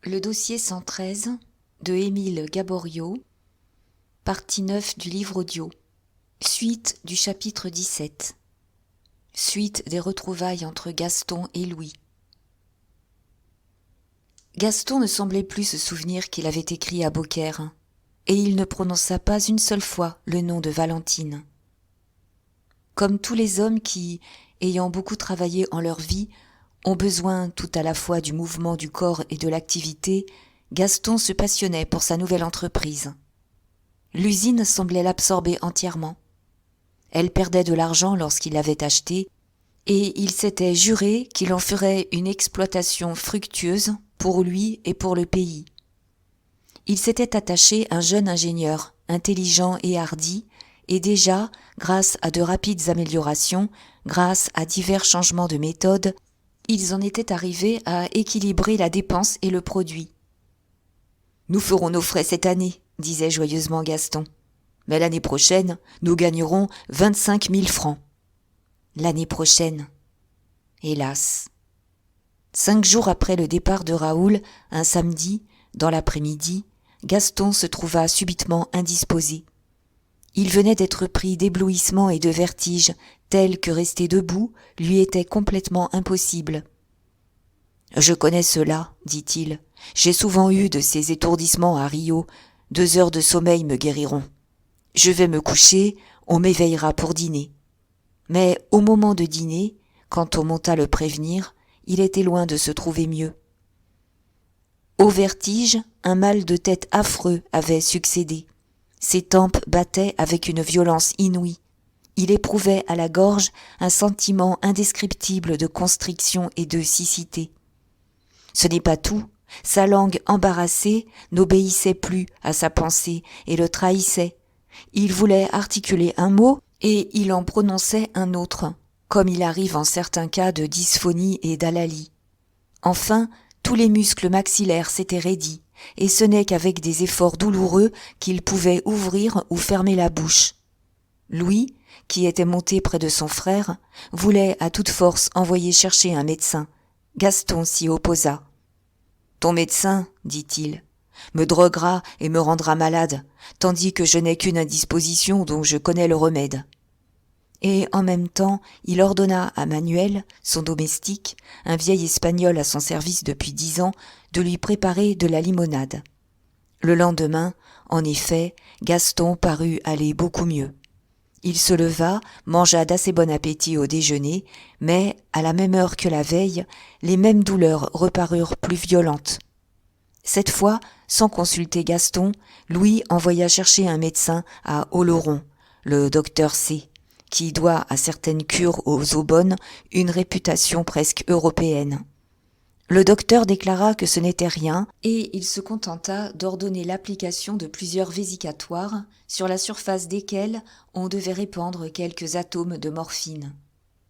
Le dossier 113 de Émile Gaboriau, partie 9 du livre audio, suite du chapitre 17, suite des retrouvailles entre Gaston et Louis. Gaston ne semblait plus se souvenir qu'il avait écrit à Beaucaire, et il ne prononça pas une seule fois le nom de Valentine. Comme tous les hommes qui, ayant beaucoup travaillé en leur vie, ont besoin tout à la fois du mouvement du corps et de l'activité, Gaston se passionnait pour sa nouvelle entreprise. L'usine semblait l'absorber entièrement. Elle perdait de l'argent lorsqu'il l'avait achetée, et il s'était juré qu'il en ferait une exploitation fructueuse pour lui et pour le pays. Il s'était attaché un jeune ingénieur, intelligent et hardi, et déjà, grâce à de rapides améliorations, grâce à divers changements de méthode, ils en étaient arrivés à équilibrer la dépense et le produit. « Nous ferons nos frais cette année, » disait joyeusement Gaston. « Mais l'année prochaine, nous gagnerons 25 000 francs. » L'année prochaine. Hélas. 5 jours après le départ de Raoul, un samedi, dans l'après-midi, Gaston se trouva subitement indisposé. Il venait d'être pris d'éblouissement et de vertige, tel que rester debout lui était complètement impossible. « Je connais cela, dit-il. J'ai souvent eu de ces étourdissements à Rio. 2 heures de sommeil me guériront. Je vais me coucher, on m'éveillera pour dîner. » Mais au moment de dîner, quand on monta le prévenir, il était loin de se trouver mieux. Au vertige, un mal de tête affreux avait succédé. Ses tempes battaient avec une violence inouïe. Il éprouvait à la gorge un sentiment indescriptible de constriction et de siccité. Ce n'est pas tout. Sa langue embarrassée n'obéissait plus à sa pensée et le trahissait. Il voulait articuler un mot et il en prononçait un autre, comme il arrive en certains cas de dysphonie et d'halalie. Enfin, tous les muscles maxillaires s'étaient raidis, et ce n'est qu'avec des efforts douloureux qu'il pouvait ouvrir ou fermer la bouche. Louis, qui était monté près de son frère, voulait à toute force envoyer chercher un médecin. Gaston s'y opposa. « Ton médecin, dit-il, me droguera et me rendra malade, tandis que je n'ai qu'une indisposition dont je connais le remède. » Et en même temps, il ordonna à Manuel, son domestique, un vieil Espagnol à son service depuis 10 ans, de lui préparer de la limonade. Le lendemain, en effet, Gaston parut aller beaucoup mieux. Il se leva, mangea d'assez bon appétit au déjeuner, mais, à la même heure que la veille, les mêmes douleurs reparurent plus violentes. Cette fois, sans consulter Gaston, Louis envoya chercher un médecin à Oloron, le docteur C., qui doit à certaines cures aux eaux bonnes une réputation presque européenne. Le docteur déclara que ce n'était rien et il se contenta d'ordonner l'application de plusieurs vésicatoires sur la surface desquels on devait répandre quelques atomes de morphine.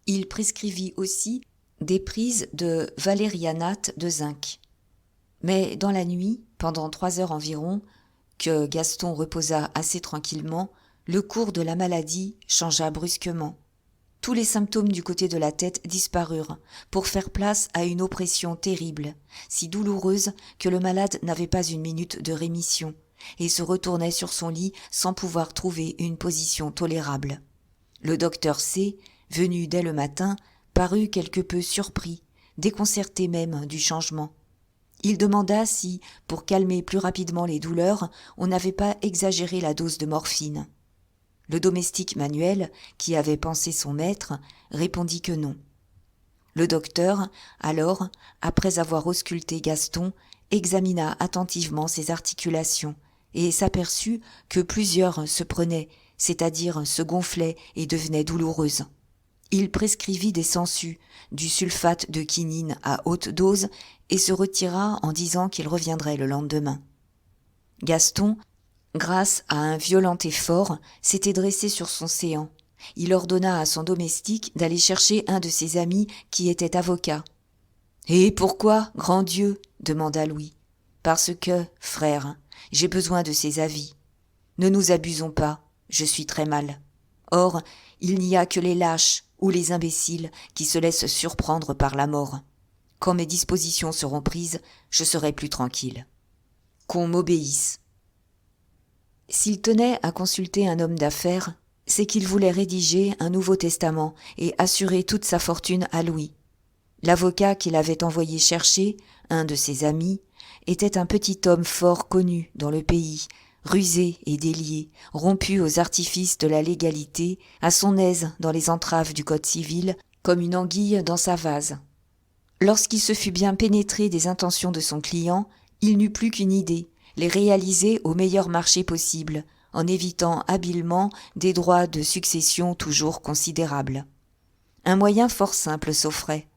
Il prescrivit aussi des prises de valérianate de zinc. Mais dans la nuit, pendant 3 heures environ, que Gaston reposa assez tranquillement, le cours de la maladie changea brusquement. Tous les symptômes du côté de la tête disparurent, pour faire place à une oppression terrible, si douloureuse que le malade n'avait pas une minute de rémission, et se retournait sur son lit sans pouvoir trouver une position tolérable. Le docteur C., venu dès le matin, parut quelque peu surpris, déconcerté même du changement. Il demanda si, pour calmer plus rapidement les douleurs, on n'avait pas exagéré la dose de morphine. Le domestique Manuel, qui avait pansé son maître, répondit que non. Le docteur, alors, après avoir ausculté Gaston, examina attentivement ses articulations et s'aperçut que plusieurs se prenaient, c'est-à-dire se gonflaient et devenaient douloureuses. Il prescrivit des sangsues, du sulfate de quinine à haute dose et se retira en disant qu'il reviendrait le lendemain. Gaston, grâce à un violent effort, s'était dressé sur son séant. Il ordonna à son domestique d'aller chercher un de ses amis qui était avocat. « Et pourquoi, grand Dieu ?» demanda Louis. « Parce que, frère, j'ai besoin de ses avis. Ne nous abusons pas, je suis très mal. Or, il n'y a que les lâches ou les imbéciles qui se laissent surprendre par la mort. Quand mes dispositions seront prises, je serai plus tranquille. Qu'on m'obéisse. » S'il tenait à consulter un homme d'affaires, c'est qu'il voulait rédiger un Nouveau Testament et assurer toute sa fortune à Louis. L'avocat qu'il avait envoyé chercher, un de ses amis, était un petit homme fort connu dans le pays, rusé et délié, rompu aux artifices de la légalité, à son aise dans les entraves du code civil, comme une anguille dans sa vase. Lorsqu'il se fut bien pénétré des intentions de son client, il n'eut plus qu'une idée, les réaliser au meilleur marché possible, en évitant habilement des droits de succession toujours considérables. Un moyen fort simple s'offrait.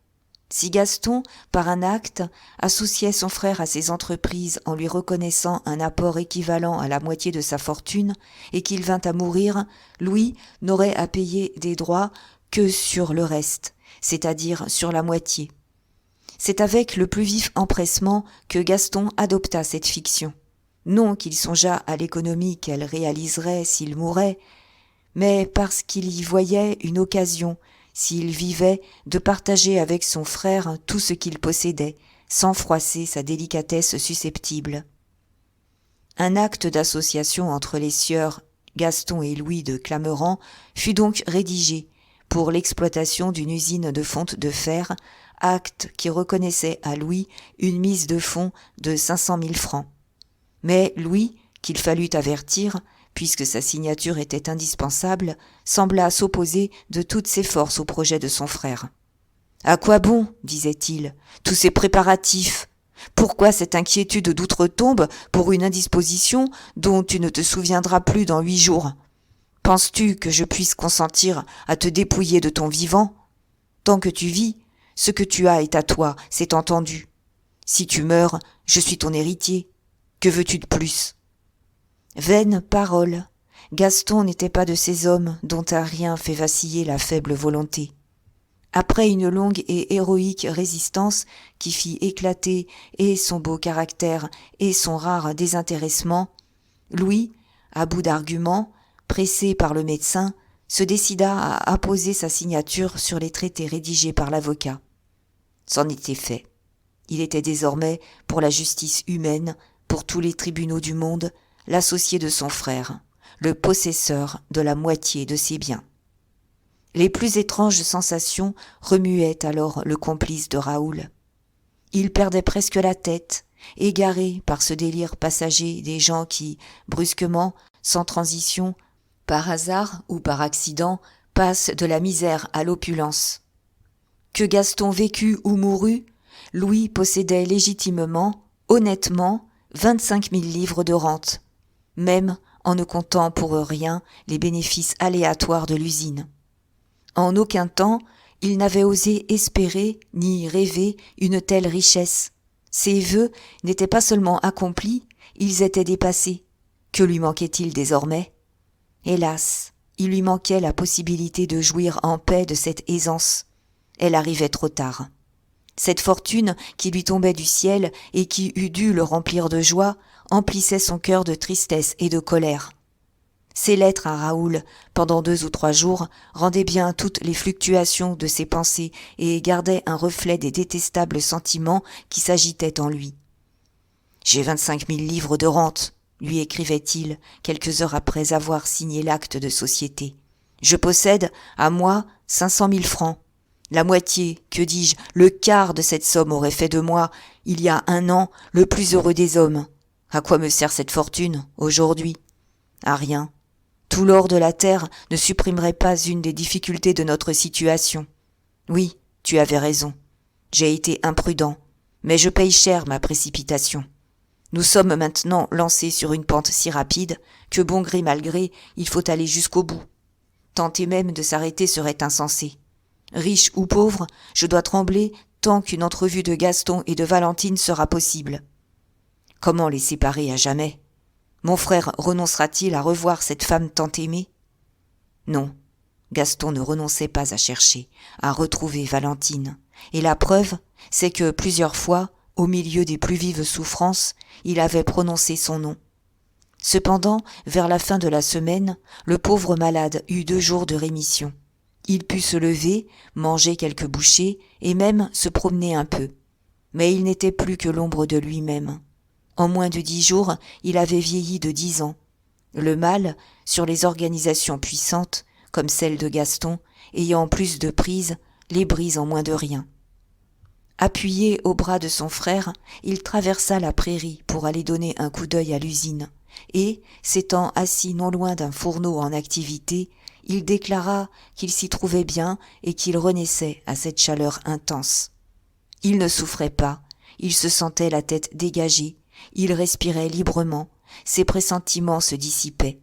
Si Gaston, par un acte, associait son frère à ses entreprises en lui reconnaissant un apport équivalent à la moitié de sa fortune, et qu'il vint à mourir, Louis n'aurait à payer des droits que sur le reste, c'est-à-dire sur la moitié. C'est avec le plus vif empressement que Gaston adopta cette fiction. Non qu'il songeât à l'économie qu'elle réaliserait s'il mourait, mais parce qu'il y voyait une occasion, s'il vivait, de partager avec son frère tout ce qu'il possédait, sans froisser sa délicatesse susceptible. Un acte d'association entre les sieurs Gaston et Louis de Clameran fut donc rédigé pour l'exploitation d'une usine de fonte de fer, acte qui reconnaissait à Louis une mise de fonds de 500 000 francs. Mais Louis, qu'il fallut avertir, puisque sa signature était indispensable, sembla s'opposer de toutes ses forces au projet de son frère. « À quoi bon, disait-il, tous ces préparatifs ? Pourquoi cette inquiétude d'outre-tombe pour une indisposition dont tu ne te souviendras plus dans 8 jours ? Penses-tu que je puisse consentir à te dépouiller de ton vivant ? Tant que tu vis, ce que tu as est à toi, c'est entendu. Si tu meurs, je suis ton héritier. Que veux-tu de plus ? » Vaine parole. Gaston n'était pas de ces hommes dont un rien fait vaciller la faible volonté. Après une longue et héroïque résistance qui fit éclater et son beau caractère et son rare désintéressement, Louis, à bout d'arguments, pressé par le médecin, se décida à apposer sa signature sur les traités rédigés par l'avocat. C'en était fait. Il était désormais, pour la justice humaine, pour tous les tribunaux du monde, l'associé de son frère, le possesseur de la moitié de ses biens. Les plus étranges sensations remuaient alors le complice de Raoul. Il perdait presque la tête, égaré par ce délire passager des gens qui, brusquement, sans transition, par hasard ou par accident, passent de la misère à l'opulence. Que Gaston vécût ou mourût, Louis possédait légitimement, honnêtement, 25 000 livres de rente, même en ne comptant pour rien les bénéfices aléatoires de l'usine. En aucun temps, il n'avait osé espérer ni rêver une telle richesse. Ses vœux n'étaient pas seulement accomplis, ils étaient dépassés. Que lui manquait-il désormais ? Hélas, il lui manquait la possibilité de jouir en paix de cette aisance. Elle arrivait trop tard. Cette fortune qui lui tombait du ciel et qui eût dû le remplir de joie, emplissait son cœur de tristesse et de colère. Ses lettres à Raoul, pendant 2 ou 3 jours, rendaient bien toutes les fluctuations de ses pensées et gardaient un reflet des détestables sentiments qui s'agitaient en lui. « J'ai 25 000 livres de rente », lui écrivait-il, quelques heures après avoir signé l'acte de société. « Je possède, à moi, 500 000 francs. La moitié, que dis-je, le quart de cette somme aurait fait de moi, il y a 1 an, le plus heureux des hommes. À quoi me sert cette fortune, aujourd'hui ? À rien. Tout l'or de la terre ne supprimerait pas une des difficultés de notre situation. Oui, tu avais raison. J'ai été imprudent, mais je paye cher ma précipitation. Nous sommes maintenant lancés sur une pente si rapide que, bon gré mal gré, il faut aller jusqu'au bout. Tenter même de s'arrêter serait insensé. Riche ou pauvre, je dois trembler tant qu'une entrevue de Gaston et de Valentine sera possible. Comment les séparer à jamais ? Mon frère renoncera-t-il à revoir cette femme tant aimée ? Non, Gaston ne renonçait pas à chercher, à retrouver Valentine. Et la preuve, c'est que plusieurs fois, au milieu des plus vives souffrances, il avait prononcé son nom. Cependant, vers la fin de la semaine, le pauvre malade eut 2 jours de rémission. Il put se lever, manger quelques bouchées et même se promener un peu. Mais il n'était plus que l'ombre de lui-même. En moins de 10 jours, il avait vieilli de 10 ans. Le mal, sur les organisations puissantes, comme celle de Gaston, ayant plus de prise, les brise en moins de rien. Appuyé au bras de son frère, il traversa la prairie pour aller donner un coup d'œil à l'usine, et, s'étant assis non loin d'un fourneau en activité, il déclara qu'il s'y trouvait bien et qu'il renaissait à cette chaleur intense. Il ne souffrait pas, il se sentait la tête dégagée, il respirait librement, ses pressentiments se dissipaient.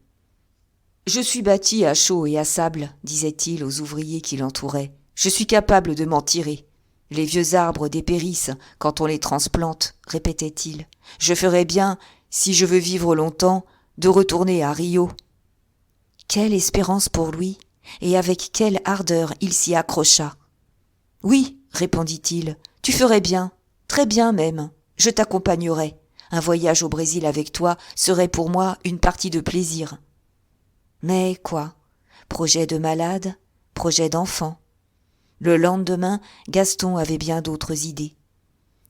« Je suis bâti à chaud et à sable, disait-il aux ouvriers qui l'entouraient. Je suis capable de m'en tirer. Les vieux arbres dépérissent quand on les transplante, répétait-il. Je ferais bien, si je veux vivre longtemps, de retourner à Rio. Quelle espérance pour lui, et avec quelle ardeur il s'y accrocha. Oui, répondit-il, tu ferais bien, très bien même, je t'accompagnerai. Un voyage au Brésil avec toi serait pour moi une partie de plaisir. Mais quoi? Projet de malade, projet d'enfant. Le lendemain, Gaston avait bien d'autres idées.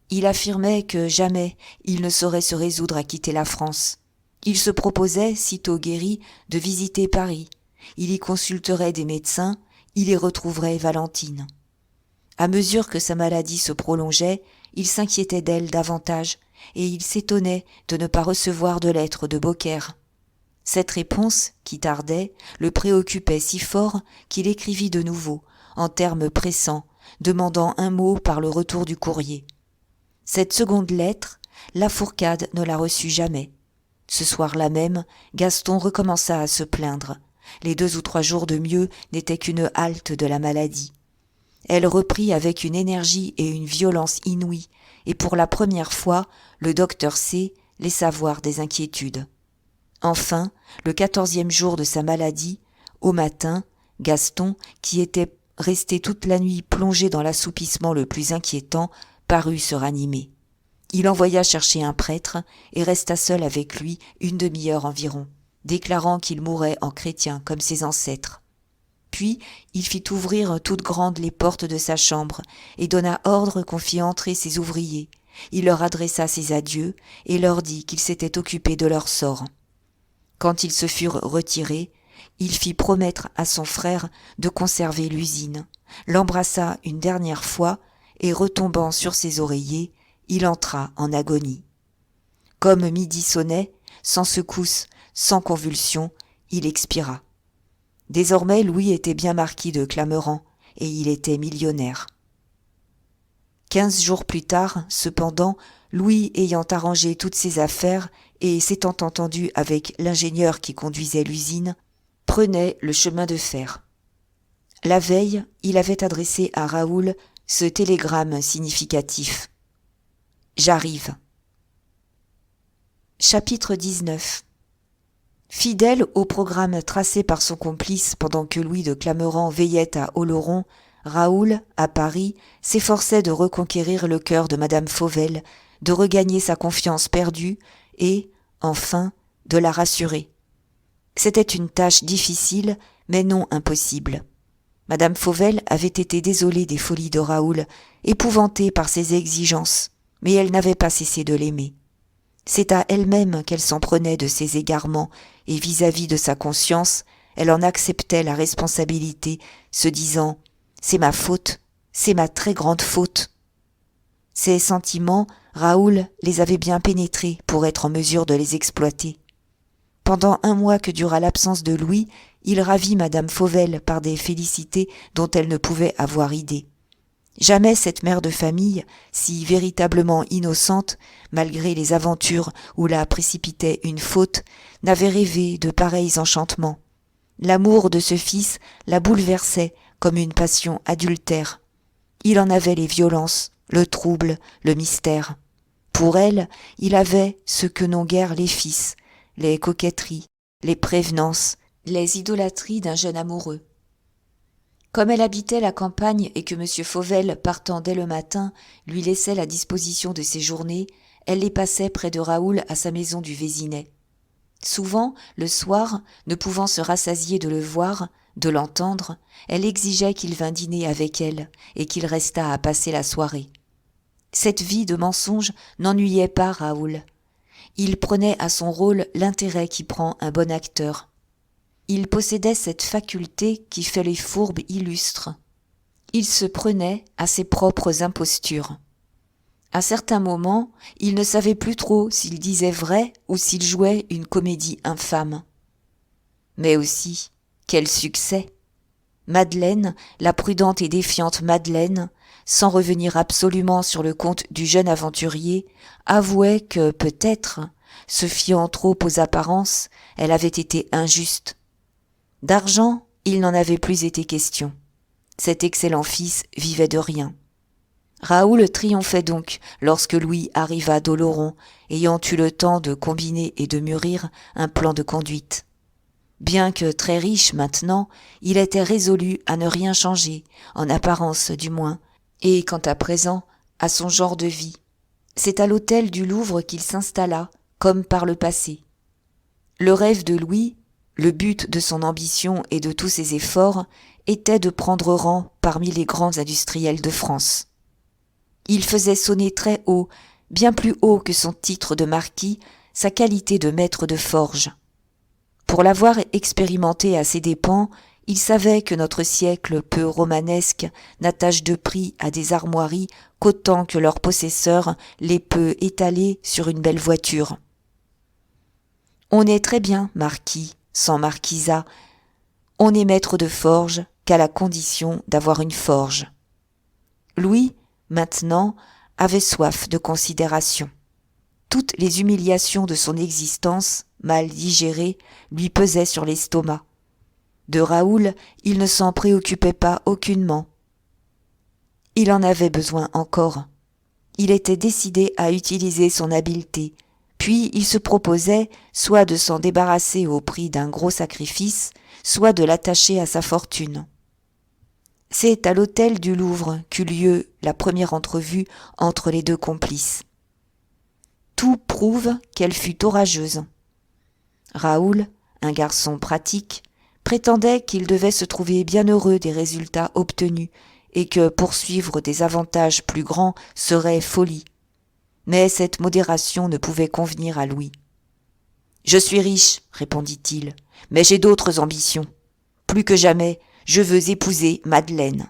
Il affirmait que jamais il ne saurait se résoudre à quitter la France. Il se proposait, sitôt guéri, de visiter Paris. Il y consulterait des médecins, il y retrouverait Valentine. À mesure que sa maladie se prolongeait, il s'inquiétait d'elle davantage, et il s'étonnait de ne pas recevoir de lettres de Beaucaire. Cette réponse, qui tardait, le préoccupait si fort qu'il écrivit de nouveau, en termes pressants, demandant un mot par le retour du courrier. Cette seconde lettre, Lafourcade ne la reçut jamais. Ce soir-là même, Gaston recommença à se plaindre. Les 2 ou 3 jours de mieux n'étaient qu'une halte de la maladie. Elle reprit avec une énergie et une violence inouïes, et pour la première fois, le docteur C laissa voir des inquiétudes. Enfin, le 14e jour de sa maladie, au matin, Gaston, qui était resté toute la nuit plongé dans l'assoupissement le plus inquiétant, parut se ranimer. Il envoya chercher un prêtre et resta seul avec lui une demi-heure environ, déclarant qu'il mourrait en chrétien comme ses ancêtres. Puis il fit ouvrir toutes grandes les portes de sa chambre et donna ordre qu'on fît entrer ses ouvriers. Il leur adressa ses adieux et leur dit qu'il s'était occupé de leur sort. Quand ils se furent retirés, il fit promettre à son frère de conserver l'usine, l'embrassa une dernière fois et retombant sur ses oreillers, il entra en agonie. Comme midi sonnait, sans secousse, sans convulsion, il expira. Désormais, Louis était bien marquis de Clameran, et il était millionnaire. 15 jours plus tard, cependant, Louis ayant arrangé toutes ses affaires et s'étant entendu avec l'ingénieur qui conduisait l'usine, prenait le chemin de fer. La veille, il avait adressé à Raoul ce télégramme significatif. « J'arrive. » Chapitre 19. Fidèle au programme tracé par son complice pendant que Louis de Clameran veillait à Oloron, Raoul, à Paris, s'efforçait de reconquérir le cœur de Madame Fauvel, de regagner sa confiance perdue et, enfin, de la rassurer. C'était une tâche difficile, mais non impossible. Madame Fauvel avait été désolée des folies de Raoul, épouvantée par ses exigences, mais elle n'avait pas cessé de l'aimer. C'est à elle-même qu'elle s'en prenait de ses égarements, et vis-à-vis de sa conscience, elle en acceptait la responsabilité, se disant « c'est ma faute, c'est ma très grande faute ». Ses sentiments, Raoul les avait bien pénétrés pour être en mesure de les exploiter. Pendant 1 mois que dura l'absence de Louis, il ravit Madame Fauvel par des félicités dont elle ne pouvait avoir idée. Jamais cette mère de famille, si véritablement innocente, malgré les aventures où la précipitait une faute, n'avait rêvé de pareils enchantements. L'amour de ce fils la bouleversait comme une passion adultère. Il en avait les violences, le trouble, le mystère. Pour elle, il avait ce que n'ont guère les fils, les coquetteries, les prévenances, les idolâtries d'un jeune amoureux. Comme elle habitait la campagne et que M. Fauvel, partant dès le matin, lui laissait la disposition de ses journées, elle les passait près de Raoul à sa maison du Vésinet. Souvent, le soir, ne pouvant se rassasier de le voir, de l'entendre, elle exigeait qu'il vînt dîner avec elle et qu'il restât à passer la soirée. Cette vie de mensonge n'ennuyait pas Raoul. Il prenait à son rôle l'intérêt qu'y prend un bon acteur. Il possédait cette faculté qui fait les fourbes illustres. Il se prenait à ses propres impostures. À certains moments, il ne savait plus trop s'il disait vrai ou s'il jouait une comédie infâme. Mais aussi, quel succès! Madeleine, la prudente et défiante Madeleine, sans revenir absolument sur le compte du jeune aventurier, avouait que, peut-être, se fiant trop aux apparences, elle avait été injuste. D'argent, il n'en avait plus été question. Cet excellent fils vivait de rien. Raoul triomphait donc lorsque Louis arriva d'Oloron, ayant eu le temps de combiner et de mûrir un plan de conduite. Bien que très riche maintenant, il était résolu à ne rien changer, en apparence du moins, et quant à présent, à son genre de vie. C'est à l'hôtel du Louvre qu'il s'installa, comme par le passé. Le rêve de Louis, le but de son ambition et de tous ses efforts, était de prendre rang parmi les grands industriels de France. Il faisait sonner très haut, bien plus haut que son titre de marquis, sa qualité de maître de forge. Pour l'avoir expérimenté à ses dépens, il savait que notre siècle peu romanesque n'attache de prix à des armoiries qu'autant que leur possesseur les peut étaler sur une belle voiture. On est très bien marquis, sans marquisat. On est maître de forge qu'à la condition d'avoir une forge. Louis, maintenant, avait soif de considération. Toutes les humiliations de son existence, mal digérées, lui pesaient sur l'estomac. De Raoul, il ne s'en préoccupait pas aucunement. Il en avait besoin encore. Il était décidé à utiliser son habileté, puis il se proposait soit de s'en débarrasser au prix d'un gros sacrifice, soit de l'attacher à sa fortune. C'est à l'hôtel du Louvre qu'eut lieu la première entrevue entre les deux complices. Tout prouve qu'elle fut orageuse. Raoul, un garçon pratique, prétendait qu'il devait se trouver bien heureux des résultats obtenus et que poursuivre des avantages plus grands serait folie. Mais cette modération ne pouvait convenir à Louis. « Je suis riche, répondit-il, mais j'ai d'autres ambitions. Plus que jamais, je veux épouser Madeleine.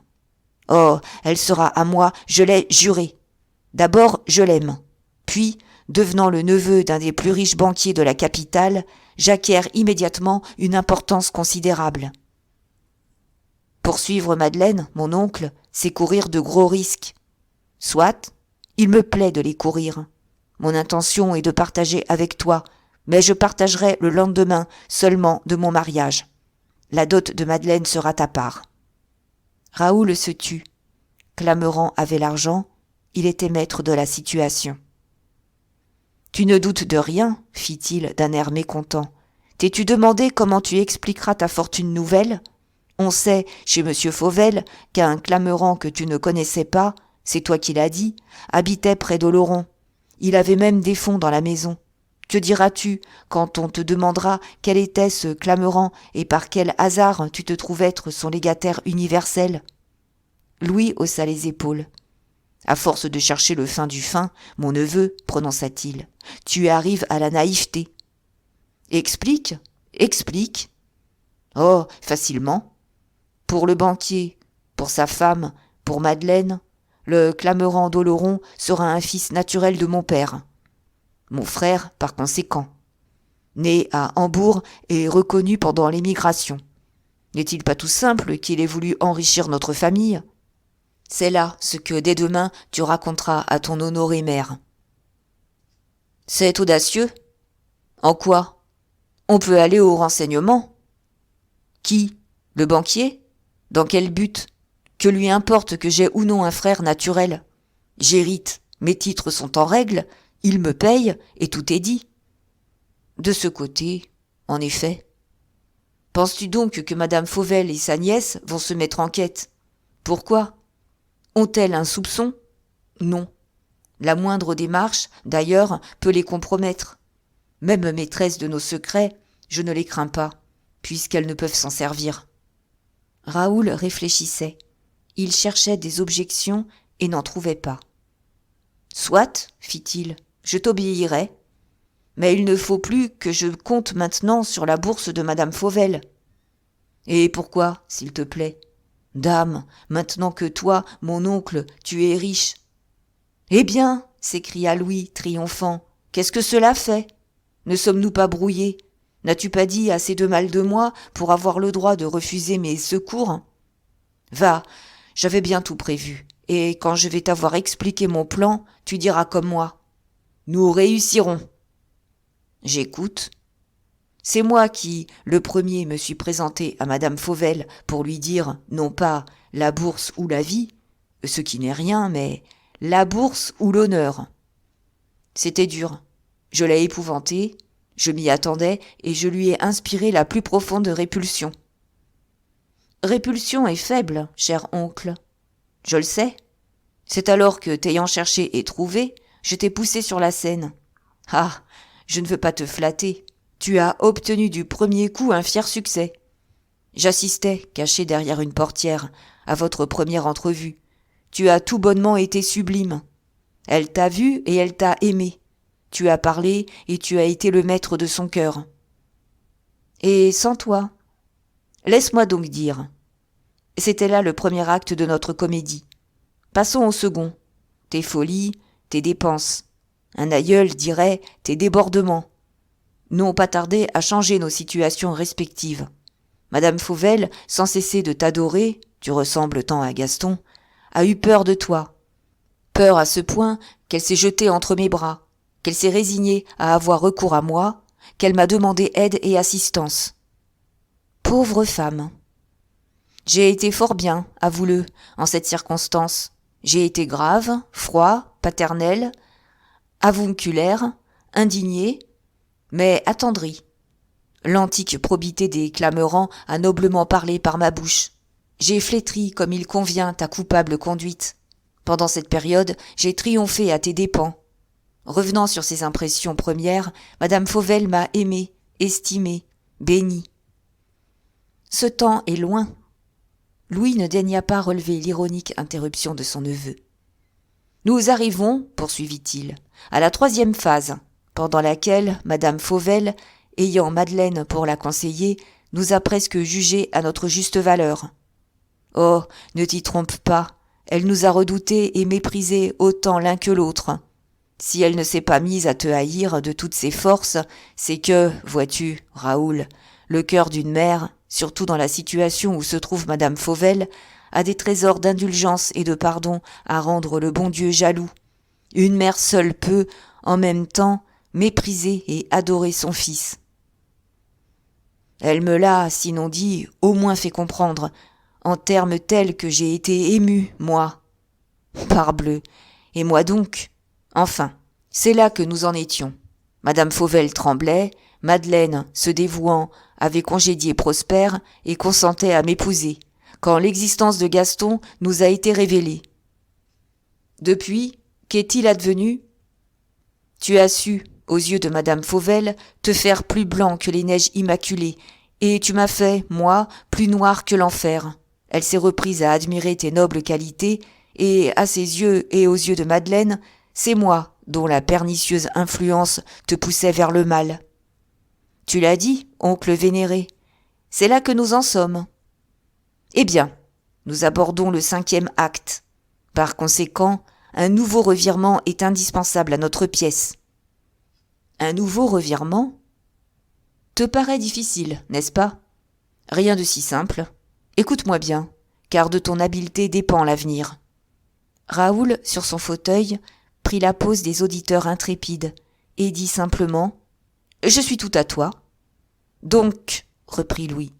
Oh, elle sera à moi, je l'ai juré. D'abord, je l'aime. Puis, devenant le neveu d'un des plus riches banquiers de la capitale, j'acquiers immédiatement une importance considérable. Poursuivre Madeleine, mon oncle, c'est courir de gros risques. Soit, il me plaît de les courir. Mon intention est de partager avec toi, mais je partagerai le lendemain seulement de mon mariage. La dot de Madeleine sera ta part. Raoul se tut. Clameran avait l'argent, il était maître de la situation. Tu ne doutes de rien, fit-il d'un air mécontent. T'es-tu demandé comment tu expliqueras ta fortune nouvelle ? On sait, chez M. Fauvel, qu'un Clameran que tu ne connaissais pas, c'est toi qui l'as dit, habitait près d'Oloron. Il avait même des fonds dans la maison. Que diras-tu quand on te demandera quel était ce Clameran et par quel hasard tu te trouves être son légataire universel ? Louis haussa les épaules. À force de chercher le fin du fin, mon neveu, prononça-t-il, tu arrives à la naïveté. Explique, explique. Oh, facilement. Pour le banquier, pour sa femme, pour Madeleine, le Clameran d'Oloron sera un fils naturel de mon père. Mon frère, par conséquent. Né à Hambourg et reconnu pendant l'émigration. N'est-il pas tout simple qu'il ait voulu enrichir notre famille ? C'est là ce que dès demain tu raconteras à ton honoré mère. C'est audacieux. En quoi ? On peut aller au renseignement. Qui ? Le banquier ? Dans quel but ? Que lui importe que j'ai ou non un frère naturel ? J'hérite, mes titres sont en règle, il me paye et tout est dit. De ce côté, en effet. Penses-tu donc que Madame Fauvel et sa nièce vont se mettre en quête ? Pourquoi ? Ont-elles un soupçon ? Non. La moindre démarche, d'ailleurs, peut les compromettre. Même maîtresses de nos secrets, je ne les crains pas, puisqu'elles ne peuvent s'en servir. Raoul réfléchissait. Il cherchait des objections et n'en trouvait pas. Soit, fit-il, je t'obéirai. Mais il ne faut plus que je compte maintenant sur la bourse de madame Fauvel. Et pourquoi, s'il te plaît? Dame, maintenant que toi, mon oncle, tu es riche. Eh bien, s'écria Louis, triomphant, qu'est-ce que cela fait? Ne sommes-nous pas brouillés? N'as-tu pas dit assez de mal de moi pour avoir le droit de refuser mes secours? Va, j'avais bien tout prévu, et quand je vais t'avoir expliqué mon plan, tu diras comme moi. Nous réussirons. J'écoute. C'est moi qui, le premier, me suis présenté à madame Fauvel pour lui dire, non pas la bourse ou la vie, ce qui n'est rien, mais la bourse ou l'honneur. C'était dur. Je l'ai épouvanté, je m'y attendais et je lui ai inspiré la plus profonde répulsion. Répulsion est faible, cher oncle. Je le sais. C'est alors que, t'ayant cherché et trouvé, je t'ai poussé sur la scène. Ah, je ne veux pas te flatter. Tu as obtenu du premier coup un fier succès. J'assistais, caché derrière une portière, à votre première entrevue. Tu as tout bonnement été sublime. Elle t'a vu et elle t'a aimé. Tu as parlé et tu as été le maître de son cœur. Et sans toi? Laisse-moi donc dire. C'était là le premier acte de notre comédie. Passons au second. Tes folies, tes dépenses. Un aïeul dirait tes débordements. N'ont pas tardé à changer nos situations respectives. Madame Fauvel, sans cesser de t'adorer, tu ressembles tant à Gaston, a eu peur de toi. Peur à ce point qu'elle s'est jetée entre mes bras, qu'elle s'est résignée à avoir recours à moi, qu'elle m'a demandé aide et assistance. Pauvre femme. J'ai été fort bien, avoue-le, en cette circonstance. J'ai été grave, froid, paternel, avonculaire, indigné, mais attendri. L'antique probité des Clamerans a noblement parlé par ma bouche. J'ai flétri comme il convient ta coupable conduite. Pendant cette période, j'ai triomphé à tes dépens. Revenant sur ces impressions premières, madame Fauvel m'a aimé, estimé, béni. Ce temps est loin. Louis ne daigna pas relever l'ironique interruption de son neveu. Nous arrivons, poursuivit-il, à la 3e phase, pendant laquelle madame Fauvel, ayant Madeleine pour la conseiller, nous a presque jugés à notre juste valeur. Oh, ne t'y trompe pas, elle nous a redoutés et méprisés autant l'un que l'autre. Si elle ne s'est pas mise à te haïr de toutes ses forces, c'est que, vois-tu, Raoul, le cœur d'une mère, surtout dans la situation où se trouve madame Fauvel, a des trésors d'indulgence et de pardon à rendre le bon Dieu jaloux. Une mère seule peut, en même temps, mépriser et adorer son fils. Elle me l'a, sinon dit, au moins fait comprendre, en termes tels que j'ai été ému, moi. Parbleu, et moi donc? Enfin, c'est là que nous en étions. Madame Fauvel tremblait, Madeleine, se dévouant, avait congédié Prosper et consentait à m'épouser, quand l'existence de Gaston nous a été révélée. Depuis, qu'est-il advenu? Tu as su, aux yeux de madame Fauvel, te faire plus blanc que les neiges immaculées, et tu m'as fait, moi, plus noir que l'enfer. Elle s'est reprise à admirer tes nobles qualités, et, à ses yeux et aux yeux de Madeleine, c'est moi dont la pernicieuse influence te poussait vers le mal. Tu l'as dit, oncle vénéré, c'est là que nous en sommes. Eh bien, nous abordons le 5e acte. Par conséquent, un nouveau revirement est indispensable à notre pièce. Un nouveau revirement? Te paraît difficile, n'est-ce pas? Rien de si simple. Écoute-moi bien, car de ton habileté dépend l'avenir. Raoul, sur son fauteuil, prit la pose des auditeurs intrépides et dit simplement « Je suis tout à toi. » Donc, reprit Louis,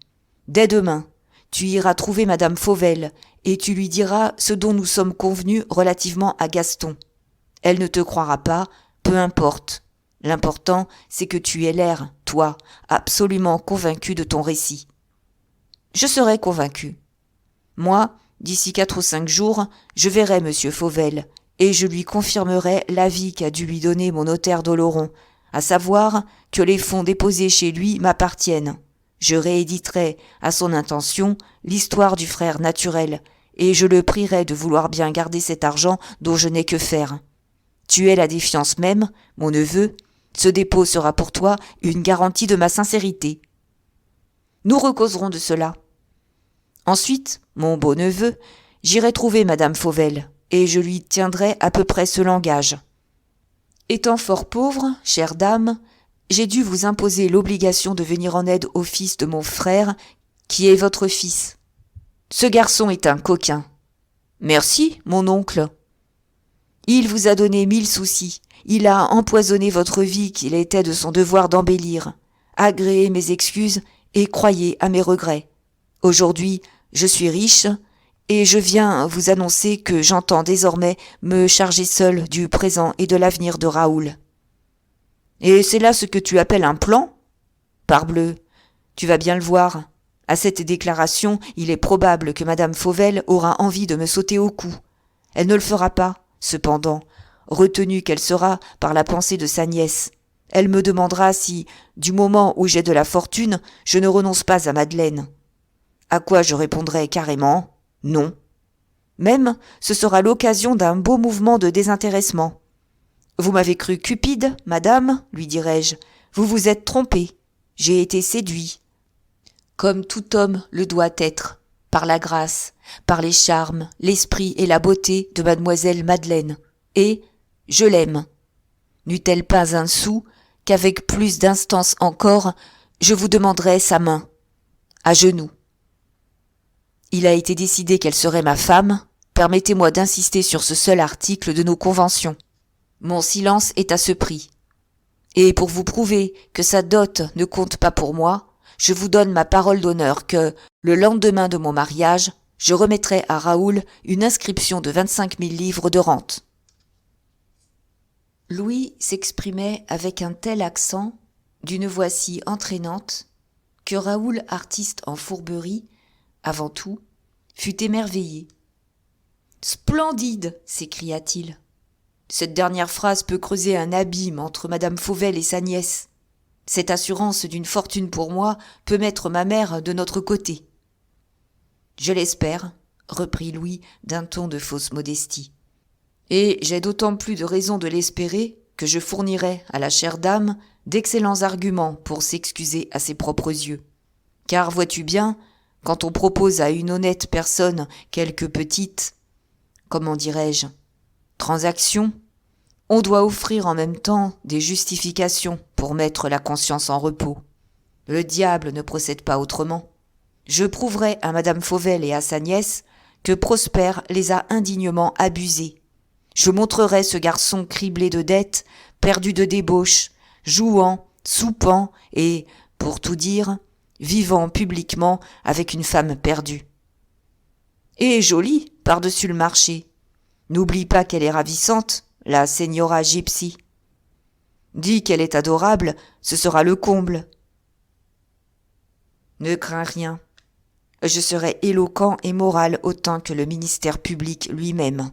dès demain, tu iras trouver madame Fauvel et tu lui diras ce dont nous sommes convenus relativement à Gaston. Elle ne te croira pas, peu importe. L'important, c'est que tu aies l'air, toi, absolument convaincu de ton récit. Je serai convaincu. Moi, d'ici 4 ou 5 jours, je verrai monsieur Fauvel, et je lui confirmerai l'avis qu'a dû lui donner mon notaire d'Oloron, à savoir que les fonds déposés chez lui m'appartiennent. Je rééditerai, à son intention, l'histoire du frère naturel, et je le prierai de vouloir bien garder cet argent dont je n'ai que faire. Tu es la défiance même, mon neveu. Ce dépôt sera pour toi une garantie de ma sincérité. Nous recauserons de cela. Ensuite, mon beau neveu, j'irai trouver madame Fauvel, et je lui tiendrai à peu près ce langage. Étant fort pauvre, chère dame, j'ai dû vous imposer l'obligation de venir en aide au fils de mon frère, qui est votre fils. Ce garçon est un coquin. Merci, mon oncle. Il vous a donné 1000 soucis. Il a empoisonné votre vie qu'il était de son devoir d'embellir. Agréez mes excuses et croyez à mes regrets. Aujourd'hui, je suis riche et je viens vous annoncer que j'entends désormais me charger seul du présent et de l'avenir de Raoul. Et c'est là ce que tu appelles un plan ? Parbleu, tu vas bien le voir. À cette déclaration, il est probable que madame Fauvel aura envie de me sauter au cou. Elle ne le fera pas, cependant, retenue qu'elle sera par la pensée de sa nièce. Elle me demandera si, du moment où j'ai de la fortune, je ne renonce pas à Madeleine. À quoi je répondrai carrément « non ». Même, ce sera l'occasion d'un beau mouvement de désintéressement. « Vous m'avez cru cupide, madame ?» lui dirai-je. « Vous vous êtes trompée. J'ai été séduit. » Comme tout homme le doit être, par la grâce, par les charmes, l'esprit et la beauté de mademoiselle Madeleine. Et je l'aime. N'eût-elle pas un sou, qu'avec plus d'instance encore, je vous demanderais sa main, à genoux. Il a été décidé qu'elle serait ma femme. Permettez-moi d'insister sur ce seul article de nos conventions. Mon silence est à ce prix. Et pour vous prouver que sa dot ne compte pas pour moi, je vous donne ma parole d'honneur que, le lendemain de mon mariage, je remettrai à Raoul une inscription de 25 000 livres de rente. Louis s'exprimait avec un tel accent, d'une voix si entraînante, que Raoul, artiste en fourberie, avant tout, fut émerveillé. « Splendide !» s'écria-t-il. « Cette dernière phrase peut creuser un abîme entre madame Fauvel et sa nièce. Cette assurance d'une fortune pour moi peut mettre ma mère de notre côté. »« Je l'espère, » reprit Louis d'un ton de fausse modestie. « Et j'ai d'autant plus de raison de l'espérer que je fournirai à la chère dame d'excellents arguments pour s'excuser à ses propres yeux. Car vois-tu bien, quand on propose à une honnête personne quelque petite, comment dirais-je, transaction, on doit offrir en même temps des justifications pour mettre la conscience en repos. Le diable ne procède pas autrement. Je prouverai à madame Fauvel et à sa nièce que Prosper les a indignement abusés. Je montrerai ce garçon criblé de dettes, perdu de débauche, jouant, soupant et, pour tout dire, vivant publiquement avec une femme perdue. Et jolie, par-dessus le marché. N'oublie pas qu'elle est ravissante, la señora Gypsy. Dis qu'elle est adorable, ce sera le comble. Ne crains rien. Je serai éloquent et moral autant que le ministère public lui-même.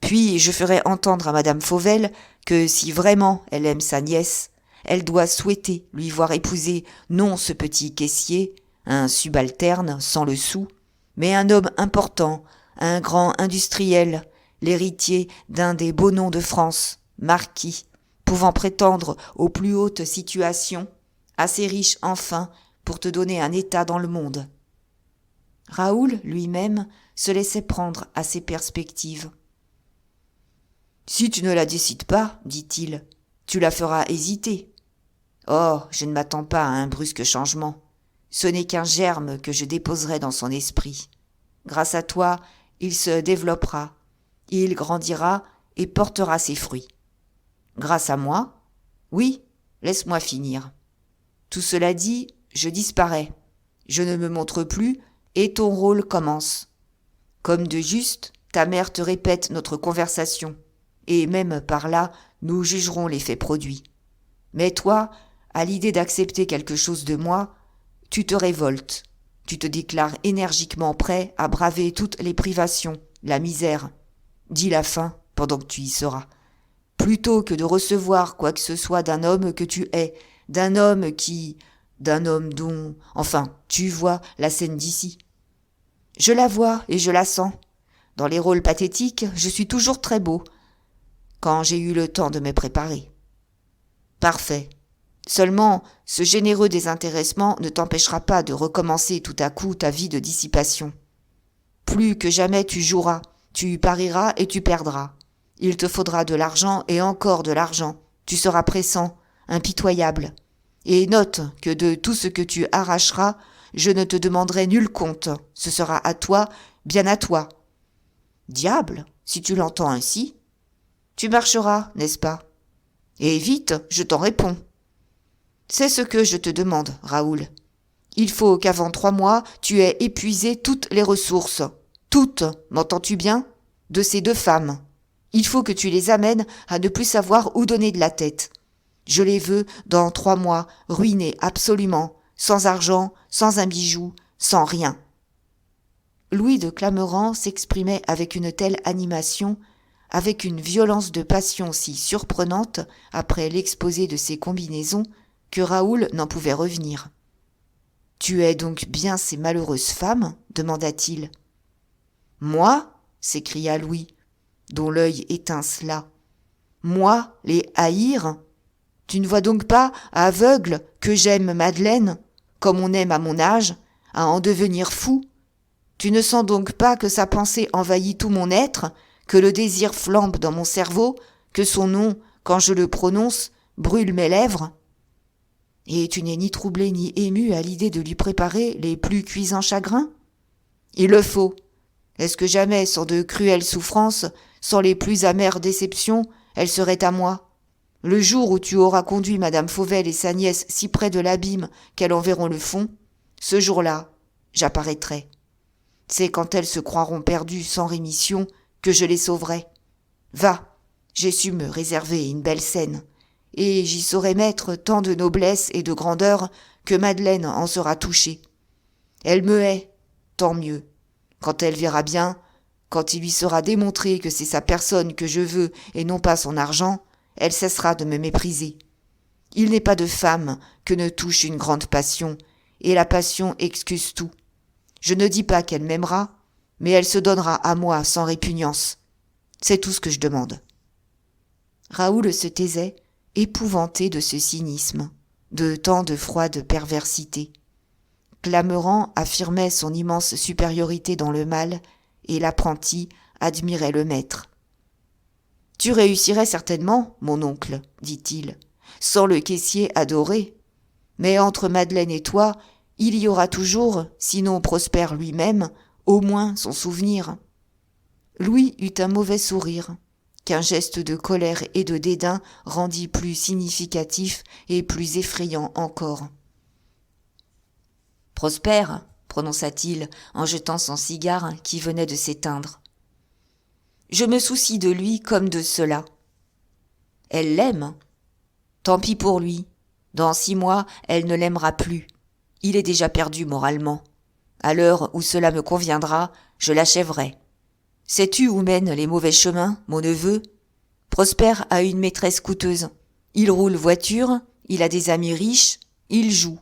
Puis je ferai entendre à madame Fauvel que si vraiment elle aime sa nièce, elle doit souhaiter lui voir épouser non ce petit caissier, un subalterne sans le sou, mais un homme important, un grand industriel, l'héritier d'un des beaux noms de France, marquis, pouvant prétendre aux plus hautes situations, assez riche enfin pour te donner un état dans le monde. Raoul, lui-même, se laissait prendre à ces perspectives. « Si tu ne la décides pas, dit-il, tu la feras hésiter. Oh, je ne m'attends pas à un brusque changement. Ce n'est qu'un germe que je déposerai dans son esprit. Grâce à toi, il se développera, il grandira et portera ses fruits. Grâce à moi, oui, laisse-moi finir. Tout cela dit, je disparais. Je ne me montre plus et ton rôle commence. Comme de juste, ta mère te répète notre conversation. Et même par là, nous jugerons l'effet produit. Mais toi, à l'idée d'accepter quelque chose de moi, tu te révoltes. Tu te déclares énergiquement prêt à braver toutes les privations, la misère. Dis la faim pendant que tu y seras. Plutôt que de recevoir quoi que ce soit d'un homme que tu hais, d'un homme dont... Enfin, tu vois la scène d'ici. Je la vois et je la sens. Dans les rôles pathétiques, je suis toujours très beau. quand j'ai eu le temps de me préparer. Parfait. Seulement, ce généreux désintéressement ne t'empêchera pas de recommencer tout à coup ta vie de dissipation. Plus que jamais tu joueras, tu parieras et tu perdras. Il te faudra de l'argent et encore de l'argent. Tu seras pressant, impitoyable. Et note que de tout ce que tu arracheras, je ne te demanderai nul compte. Ce sera à toi, bien à toi. Diable, si tu l'entends ainsi. Tu marcheras, n'est-ce pas? Et vite, je t'en réponds. C'est ce que je te demande, Raoul. Il faut qu'avant 3 mois, tu aies épuisé toutes les ressources. Toutes, m'entends-tu bien? De ces 2 femmes. Il faut que tu les amènes à ne plus savoir où donner de la tête. Je les veux dans 3 mois, ruinés absolument, sans argent, sans un bijou, sans rien. Louis de Clameren s'exprimait avec une telle animation, avec une violence de passion si surprenante après l'exposé de ses combinaisons, que Raoul n'en pouvait revenir. « Tu es donc bien ces malheureuses femmes ?» demanda-t-il. « Moi ?» s'écria Louis, dont l'œil étincela. « Moi, les haïr ? Tu ne vois donc pas, aveugle, que j'aime Madeleine, comme on aime à mon âge, à en devenir fou ? Tu ne sens donc pas que sa pensée envahit tout mon être, que le désir flambe dans mon cerveau, que son nom, quand je le prononce, brûle mes lèvres ? Et tu n'es ni troublé ni ému à l'idée de lui préparer les plus cuisants chagrins ? Il le faut. Est-ce que jamais, sans de cruelles souffrances, sans les plus amères déceptions, elle serait à moi ? Le jour où tu auras conduit Madame Fauvel et sa nièce si près de l'abîme qu'elles en verront le fond, ce jour-là, j'apparaîtrai. C'est quand elles se croiront perdues sans rémission que je les sauverai. Va, j'ai su me réserver une belle scène, et j'y saurai mettre tant de noblesse et de grandeur que Madeleine en sera touchée. Elle me hait, tant mieux. Quand elle verra bien, quand il lui sera démontré que c'est sa personne que je veux et non pas son argent, elle cessera de me mépriser. Il n'est pas de femme que ne touche une grande passion, et la passion excuse tout. Je ne dis pas qu'elle m'aimera, mais elle se donnera à moi sans répugnance. C'est tout ce que je demande. Raoul se taisait, épouvanté de ce cynisme, de tant de froide perversité. Clameren affirmait son immense supériorité dans le mal, et l'apprenti admirait le maître. « Tu réussirais certainement, mon oncle, dit-il, sans le caissier adoré. Mais entre Madeleine et toi, il y aura toujours, sinon Prosper lui-même, au moins son souvenir. » Louis eut un mauvais sourire, qu'un geste de colère et de dédain rendit plus significatif et plus effrayant encore. « Prosper, prononça-t-il en jetant son cigare qui venait de s'éteindre. Je me soucie de lui comme de cela. Elle l'aime. Tant pis pour lui. Dans 6 mois, elle ne l'aimera plus. Il est déjà perdu moralement. À l'heure où cela me conviendra, je l'achèverai. Sais-tu où mènent les mauvais chemins, mon neveu ? Prosper a une maîtresse coûteuse. Il roule voiture, il a des amis riches, il joue.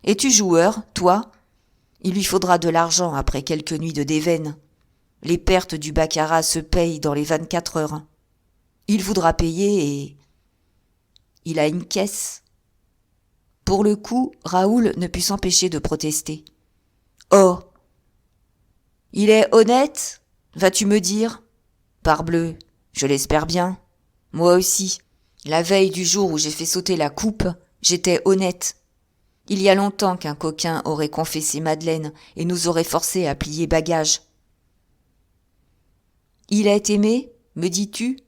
Es-tu joueur, toi ? Il lui faudra de l'argent après quelques nuits de déveine. Les pertes du baccarat se payent dans les 24 heures. Il voudra payer et... il a une caisse. Pour le coup, Raoul ne put s'empêcher de protester. « Oh ! Il est honnête, vas-tu me dire ? Parbleu, je l'espère bien. Moi aussi, la veille du jour où j'ai fait sauter la coupe, j'étais honnête. Il y a longtemps qu'un coquin aurait confessé Madeleine et nous aurait forcés à plier bagages. Il est aimé, me dis-tu ?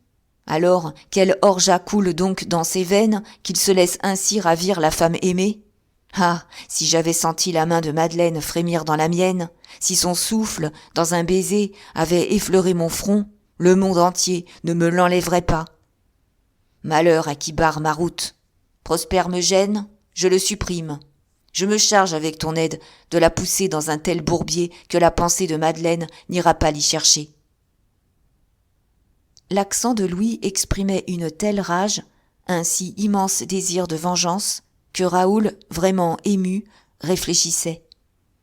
Alors, quel orgeat coule donc dans ses veines qu'il se laisse ainsi ravir la femme aimée ? Ah, si j'avais senti la main de Madeleine frémir dans la mienne, si son souffle, dans un baiser, avait effleuré mon front, le monde entier ne me l'enlèverait pas. Malheur à qui barre ma route. Prosper me gêne, je le supprime. Je me charge avec ton aide de la pousser dans un tel bourbier que la pensée de Madeleine n'ira pas l'y chercher. L'accent de Louis exprimait une telle rage, un si immense désir de vengeance, que Raoul, vraiment ému, réfléchissait.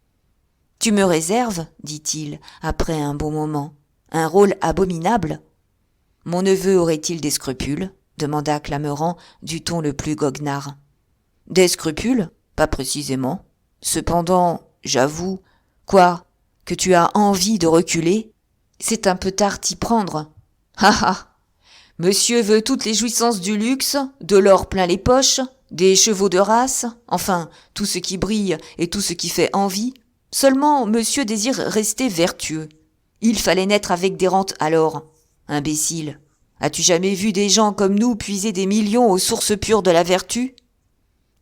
« Tu me réserves, dit-il, après un bon moment, un rôle abominable ? Mon neveu aurait-il des scrupules ? Demanda Clamorant du ton le plus goguenard. Des scrupules ? Pas précisément. Cependant, j'avoue... Quoi ? Que tu as envie de reculer ? C'est un peu tard t'y prendre. Ha ha ! Monsieur veut toutes les jouissances du luxe, de l'or plein les poches, des chevaux de race, enfin, tout ce qui brille et tout ce qui fait envie. Seulement, monsieur désire rester vertueux. Il fallait naître avec des rentes alors. Imbécile. As-tu jamais vu des gens comme nous puiser des millions aux sources pures de la vertu ?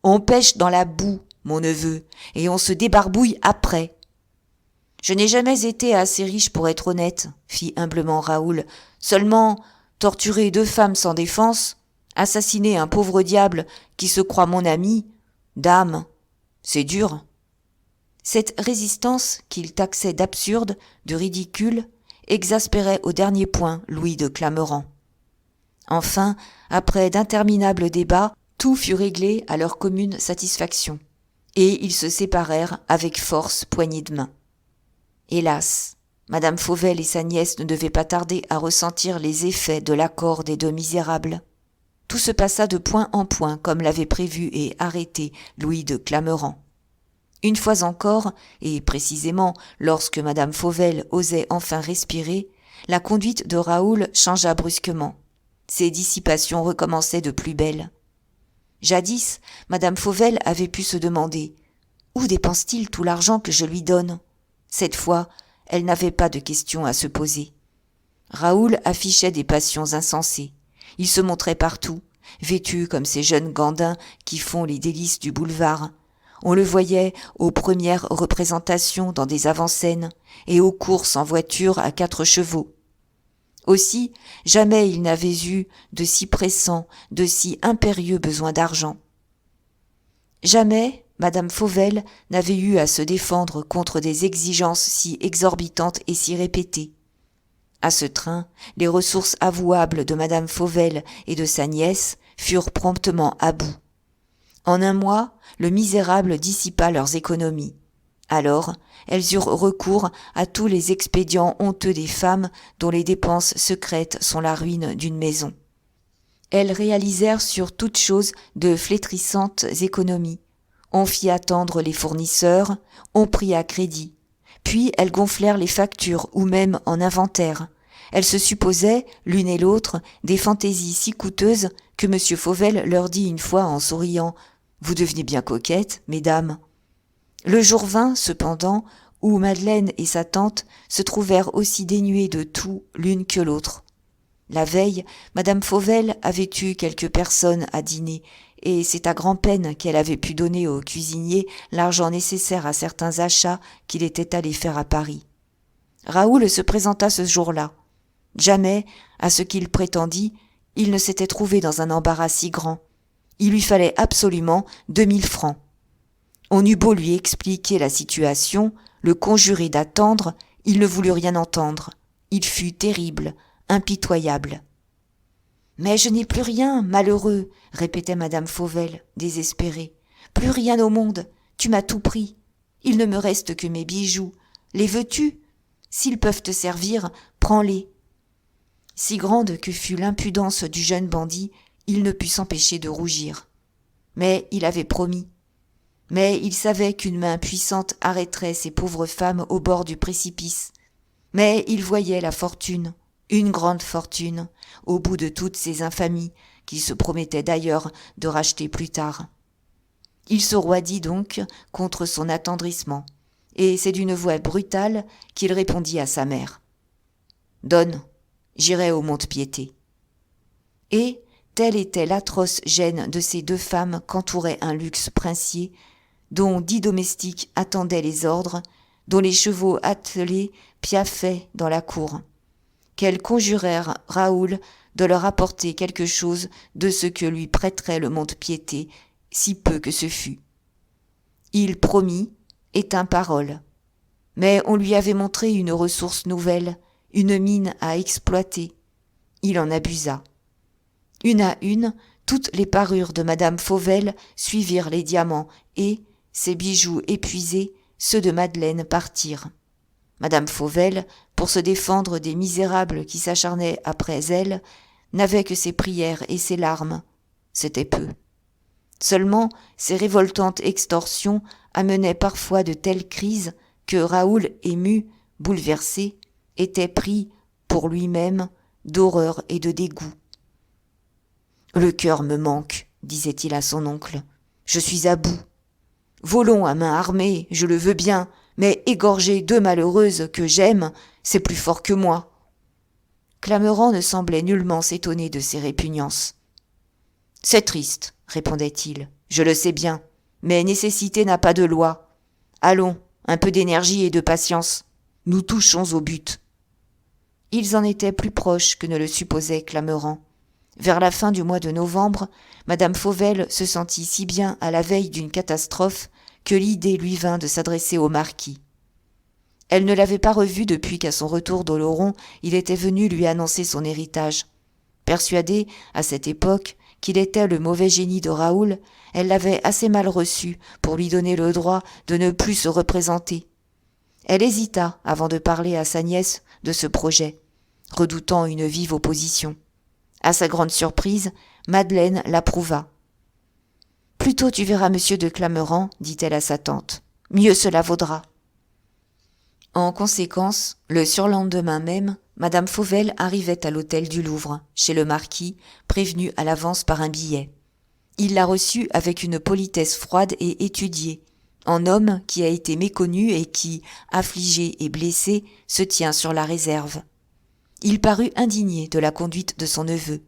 On pêche dans la boue, mon neveu, et on se débarbouille après. Je n'ai jamais été assez riche pour être honnête, fit humblement Raoul. Seulement, torturer 2 femmes sans défense, assassiner un pauvre diable qui se croit mon ami, dame, c'est dur. Cette résistance qu'il taxait d'absurde, de ridicule, exaspérait au dernier point Louis de Clamorant. Enfin, après d'interminables débats, tout fut réglé à leur commune satisfaction, et ils se séparèrent avec force poignées de main. Hélas, Madame Fauvel et sa nièce ne devaient pas tarder à ressentir les effets de l'accord des 2 misérables. Tout se passa de point en point comme l'avait prévu et arrêté Louis de Clamorant. Une fois encore, et précisément lorsque Madame Fauvel osait enfin respirer, la conduite de Raoul changea brusquement. Ses dissipations recommençaient de plus belle. Jadis, Madame Fauvel avait pu se demander « Où dépense-t-il tout l'argent que je lui donne ?» Cette fois, elle n'avait pas de questions à se poser. Raoul affichait des passions insensées. Il se montrait partout, vêtu comme ces jeunes gandins qui font les délices du boulevard. On le voyait aux premières représentations dans des avant-scènes et aux courses en voiture à 4 chevaux. Aussi, jamais il n'avait eu de si pressant, de si impérieux besoin d'argent. Jamais Madame Fauvel n'avait eu à se défendre contre des exigences si exorbitantes et si répétées. À ce train, les ressources avouables de Madame Fauvel et de sa nièce furent promptement à bout. En un mois, le misérable dissipa leurs économies. Alors, elles eurent recours à tous les expédients honteux des femmes dont les dépenses secrètes sont la ruine d'une maison. Elles réalisèrent sur toute chose de flétrissantes économies. On fit attendre les fournisseurs, on prit à crédit. Puis elles gonflèrent les factures ou même en inventaire. Elles se supposaient, l'une et l'autre, des fantaisies si coûteuses que M. Fauvel leur dit une fois en souriant « Vous devenez bien coquettes, mesdames ». Le jour vint, cependant, où Madeleine et sa tante se trouvèrent aussi dénuées de tout l'une que l'autre. La veille, Madame Fauvel avait eu quelques personnes à dîner, et c'est à grand-peine qu'elle avait pu donner au cuisinier l'argent nécessaire à certains achats qu'il était allé faire à Paris. Raoul se présenta ce jour-là. Jamais, à ce qu'il prétendit, il ne s'était trouvé dans un embarras si grand. Il lui fallait absolument 2000 francs. On eut beau lui expliquer la situation, le conjurer d'attendre, il ne voulut rien entendre. Il fut terrible, impitoyable. « Mais je n'ai plus rien, malheureux !» répétait Madame Fauvel, désespérée. « Plus rien au monde, tu m'as tout pris. Il ne me reste que mes bijoux. Les veux-tu ? S'ils peuvent te servir, prends-les. » Si grande que fut l'impudence du jeune bandit, il ne put s'empêcher de rougir. Mais il avait promis. Mais il savait qu'une main puissante arrêterait ces pauvres femmes au bord du précipice. Mais il voyait la fortune, une grande fortune, au bout de toutes ces infamies qu'il se promettait d'ailleurs de racheter plus tard. Il se roidit donc contre son attendrissement, et c'est d'une voix brutale qu'il répondit à sa mère. « Donne, j'irai au mont-de-piété. » Et, telle était l'atroce gêne de ces 2 femmes qu'entourait un luxe princier, dont 10 domestiques attendaient les ordres, dont les chevaux attelés piaffaient dans la cour, qu'elles conjurèrent Raoul de leur apporter quelque chose de ce que lui prêterait le mont-de-piété, si peu que ce fût. Il promit et tint parole. Mais on lui avait montré une ressource nouvelle, une mine à exploiter. Il en abusa. Une à une, toutes les parures de Madame Fauvel suivirent les diamants et, ses bijoux épuisés, ceux de Madeleine partirent. Madame Fauvel pour se défendre des misérables qui s'acharnaient après elle, n'avait que ses prières et ses larmes. C'était peu. Seulement, ces révoltantes extorsions amenaient parfois de telles crises que Raoul, ému, bouleversé, était pris, pour lui-même, d'horreur et de dégoût. « Le cœur me manque, disait-il à son oncle. Je suis à bout. Volons à main armée, je le veux bien, mais égorger deux malheureuses que j'aime, c'est plus fort que moi. » Clameran ne semblait nullement s'étonner de ces répugnances. « C'est triste, répondait-il, je le sais bien, mais nécessité n'a pas de loi. Allons, un peu d'énergie et de patience. Nous touchons au but. » Ils en étaient plus proches que ne le supposait Clameran. Vers la fin du mois de novembre, Madame Fauvel se sentit si bien à la veille d'une catastrophe que l'idée lui vint de s'adresser au marquis. Elle ne l'avait pas revu depuis qu'à son retour d'Oloron, il était venu lui annoncer son héritage. Persuadée, à cette époque, qu'il était le mauvais génie de Raoul, elle l'avait assez mal reçu pour lui donner le droit de ne plus se représenter. Elle hésita avant de parler à sa nièce de ce projet, redoutant une vive opposition. À sa grande surprise, Madeleine l'approuva. « Plutôt tu verras monsieur de Clameran, dit-elle à sa tante. Mieux cela vaudra. » En conséquence, le surlendemain même, Madame Fauvel arrivait à l'hôtel du Louvre, chez le marquis, prévenu à l'avance par un billet. Il la reçut avec une politesse froide et étudiée, en homme qui a été méconnu et qui, affligé et blessé, se tient sur la réserve. Il parut indigné de la conduite de son neveu,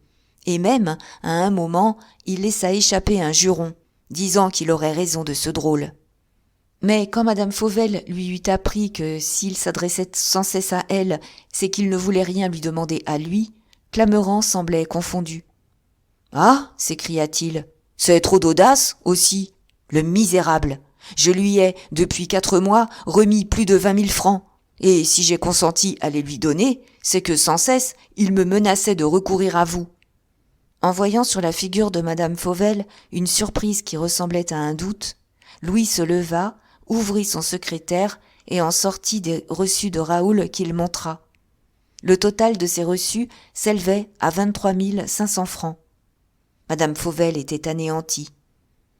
et même, à un moment, il laissa échapper un juron, disant qu'il aurait raison de ce drôle. Mais quand Madame Fauvel lui eut appris que s'il s'adressait sans cesse à elle, c'est qu'il ne voulait rien lui demander à lui, Clameran semblait confondu. « Ah !» s'écria-t-il, « c'est trop d'audace, aussi, le misérable. Je lui ai, depuis 4 mois, remis plus de 20 000 francs. Et si j'ai consenti à les lui donner, c'est que sans cesse, il me menaçait de recourir à vous. » En voyant sur la figure de Madame Fauvel une surprise qui ressemblait à un doute, Louis se leva, ouvrit son secrétaire et en sortit des reçus de Raoul qu'il montra. Le total de ces reçus s'élevait à 23 500 francs. Madame Fauvel était anéantie.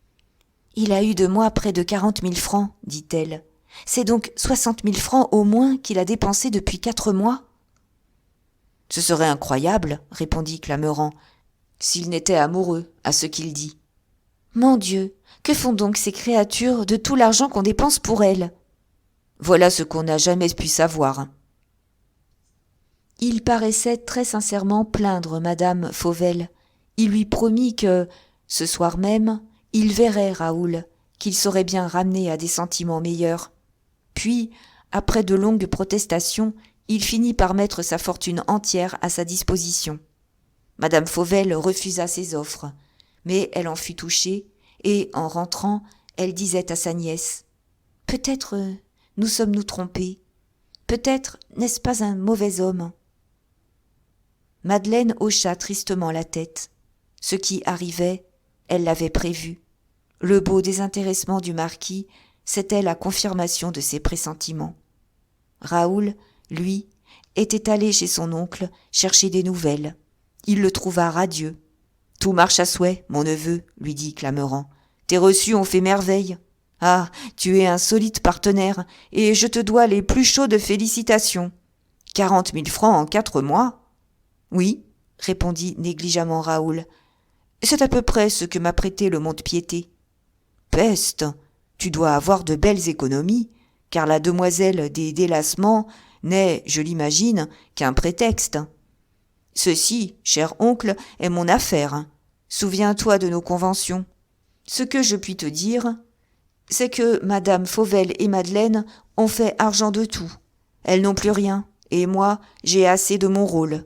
« Il a eu de moi près de 40 000 francs, dit-elle. C'est donc 60 000 francs au moins qu'il a dépensé depuis 4 mois. » « Ce serait incroyable, répondit Clameran, s'il n'était amoureux à ce qu'il dit. Mon Dieu, que font donc ces créatures de tout l'argent qu'on dépense pour elles ? Voilà ce qu'on n'a jamais pu savoir. Il paraissait très sincèrement plaindre Madame Fauvel. Il lui promit que, ce soir même, il verrait Raoul, qu'il saurait bien ramener à des sentiments meilleurs. Puis, après de longues protestations, il finit par mettre sa fortune entière à sa disposition. Madame Fauvel refusa ses offres, mais elle en fut touchée, et, en rentrant, elle disait à sa nièce « Peut-être nous sommes-nous trompés. Peut-être n'est-ce pas un mauvais homme. » Madeleine hocha tristement la tête. Ce qui arrivait, elle l'avait prévu. Le beau désintéressement du marquis, c'était la confirmation de ses pressentiments. Raoul, lui, était allé chez son oncle chercher des nouvelles. Il le trouva radieux. « Tout marche à souhait, mon neveu, » lui dit Clameran. « Tes reçus ont fait merveille. Ah, tu es un solide partenaire, et je te dois les plus chaudes félicitations. 40 000 francs en 4 mois. »« Oui, » répondit négligemment Raoul. « C'est à peu près ce que m'a prêté le mont-de-piété. »« Peste, tu dois avoir de belles économies, car la demoiselle des délassements n'est, je l'imagine, qu'un prétexte. Ceci, cher oncle, est mon affaire. Souviens-toi de nos conventions. Ce que je puis te dire, c'est que Madame Fauvel et Madeleine ont fait argent de tout. Elles n'ont plus rien, et moi, j'ai assez de mon rôle.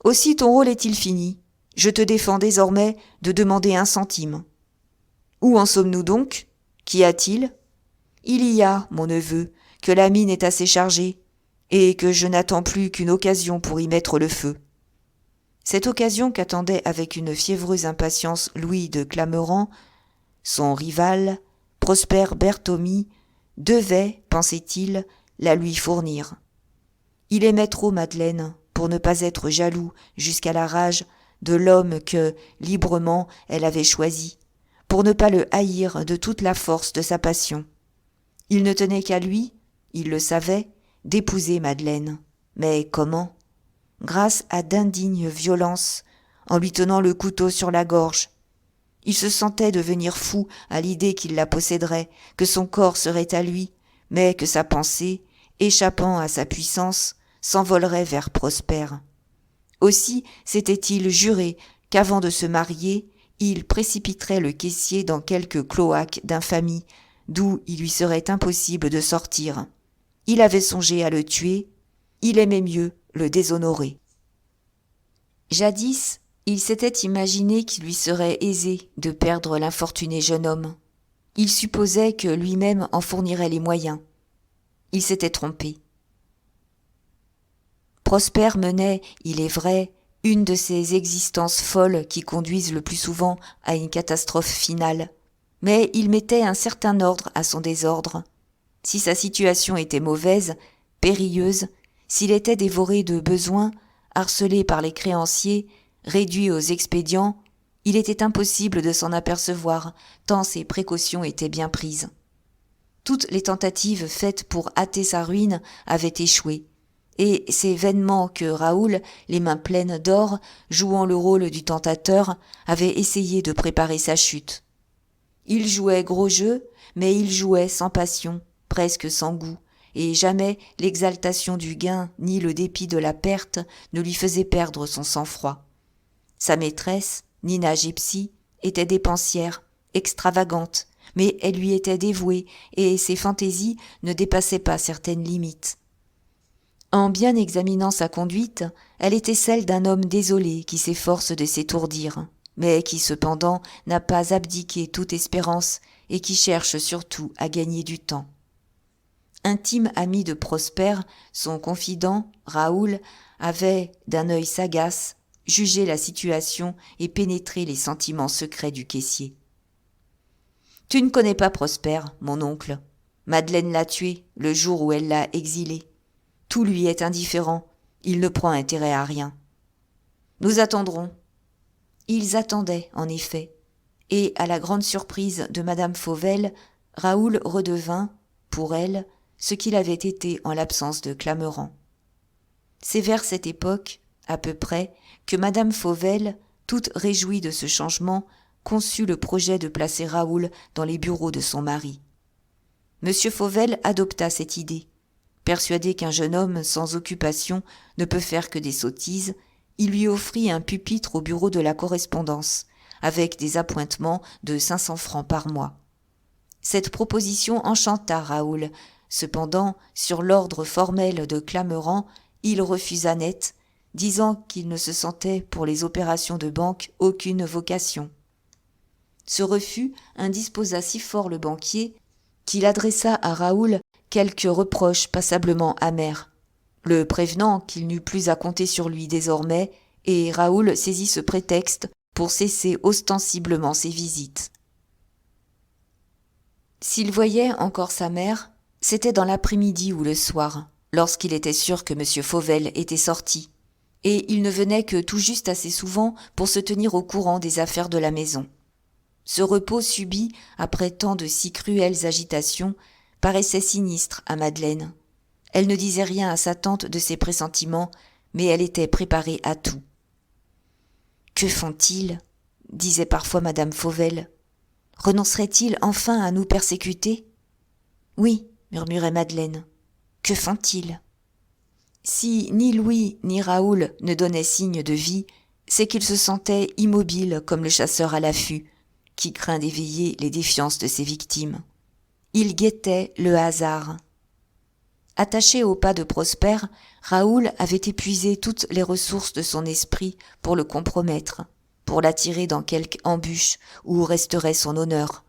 Aussi ton rôle est-il fini. Je te défends désormais de demander 1 centime. Où en sommes-nous donc ? Qu'y a-t-il ? Il y a, mon neveu, que la mine est assez chargée, et que je n'attends plus qu'une occasion pour y mettre le feu. » Cette occasion qu'attendait avec une fiévreuse impatience Louis de Clameran, son rival, Prosper Berthomy, devait, pensait-il, la lui fournir. Il aimait trop Madeleine pour ne pas être jaloux jusqu'à la rage de l'homme que, librement, elle avait choisi, pour ne pas le haïr de toute la force de sa passion. Il ne tenait qu'à lui, il le savait, d'épouser Madeleine. Mais comment ? Grâce à d'indignes violences, en lui tenant le couteau sur la gorge. Il se sentait devenir fou à l'idée qu'il la posséderait, que son corps serait à lui, mais que sa pensée, échappant à sa puissance, s'envolerait vers Prosper. Aussi s'était-il juré qu'avant de se marier, il précipiterait le caissier dans quelque cloaque d'infamie, d'où il lui serait impossible de sortir. Il avait songé à le tuer, il aimait mieux le déshonorer. Jadis, il s'était imaginé qu'il lui serait aisé de perdre l'infortuné jeune homme. Il supposait que lui-même en fournirait les moyens. Il s'était trompé. Prosper menait, il est vrai, une de ces existences folles qui conduisent le plus souvent à une catastrophe finale. Mais il mettait un certain ordre à son désordre. Si sa situation était mauvaise, périlleuse, s'il était dévoré de besoins, harcelé par les créanciers, réduit aux expédients, il était impossible de s'en apercevoir, tant ses précautions étaient bien prises. Toutes les tentatives faites pour hâter sa ruine avaient échoué, et c'est vainement que Raoul, les mains pleines d'or, jouant le rôle du tentateur, avait essayé de préparer sa chute. Il jouait gros jeu, mais il jouait sans passion, presque sans goût, et jamais l'exaltation du gain ni le dépit de la perte ne lui faisaient perdre son sang-froid. Sa maîtresse, Nina Gypsy, était dépensière, extravagante, mais elle lui était dévouée et ses fantaisies ne dépassaient pas certaines limites. En bien examinant sa conduite, elle était celle d'un homme désolé qui s'efforce de s'étourdir, mais qui cependant n'a pas abdiqué toute espérance et qui cherche surtout à gagner du temps. Intime ami de Prosper, son confident, Raoul, avait, d'un œil sagace, jugé la situation et pénétré les sentiments secrets du caissier. « Tu ne connais pas Prosper, mon oncle. Madeleine l'a tué le jour où elle l'a exilé. Tout lui est indifférent, il ne prend intérêt à rien. Nous attendrons. » Ils attendaient, en effet, et à la grande surprise de madame Fauvel, Raoul redevint, pour elle, ce qu'il avait été en l'absence de Clameran. C'est vers cette époque, à peu près, que madame Fauvel, toute réjouie de ce changement, conçut le projet de placer Raoul dans les bureaux de son mari. Monsieur Fauvel adopta cette idée. Persuadé qu'un jeune homme sans occupation ne peut faire que des sottises, il lui offrit un pupitre au bureau de la correspondance, avec des appointements de 500 francs par mois. Cette proposition enchanta Raoul. Cependant, sur l'ordre formel de Clameran, il refusa net, disant qu'il ne se sentait pour les opérations de banque aucune vocation. Ce refus indisposa si fort le banquier qu'il adressa à Raoul quelques reproches passablement amers, le prévenant qu'il n'eût plus à compter sur lui désormais, et Raoul saisit ce prétexte pour cesser ostensiblement ses visites. S'il voyait encore sa mère, c'était dans l'après-midi ou le soir, lorsqu'il était sûr que M. Fauvel était sorti, et il ne venait que tout juste assez souvent pour se tenir au courant des affaires de la maison. Ce repos subit, après tant de si cruelles agitations, paraissait sinistre à Madeleine. Elle ne disait rien à sa tante de ses pressentiments, mais elle était préparée à tout. « Que font-ils » disait parfois madame Fauvel. « Renonceraient-ils enfin à nous persécuter ?»« Oui, » murmurait Madeleine. « Que font-ils » Si ni Louis ni Raoul ne donnaient signe de vie, c'est qu'ils se sentaient immobiles comme le chasseur à l'affût, qui craint d'éveiller les défiances de ses victimes. Ils guettaient le hasard. Attaché au pas de Prosper, Raoul avait épuisé toutes les ressources de son esprit pour le compromettre, pour l'attirer dans quelque embûche où resterait son honneur.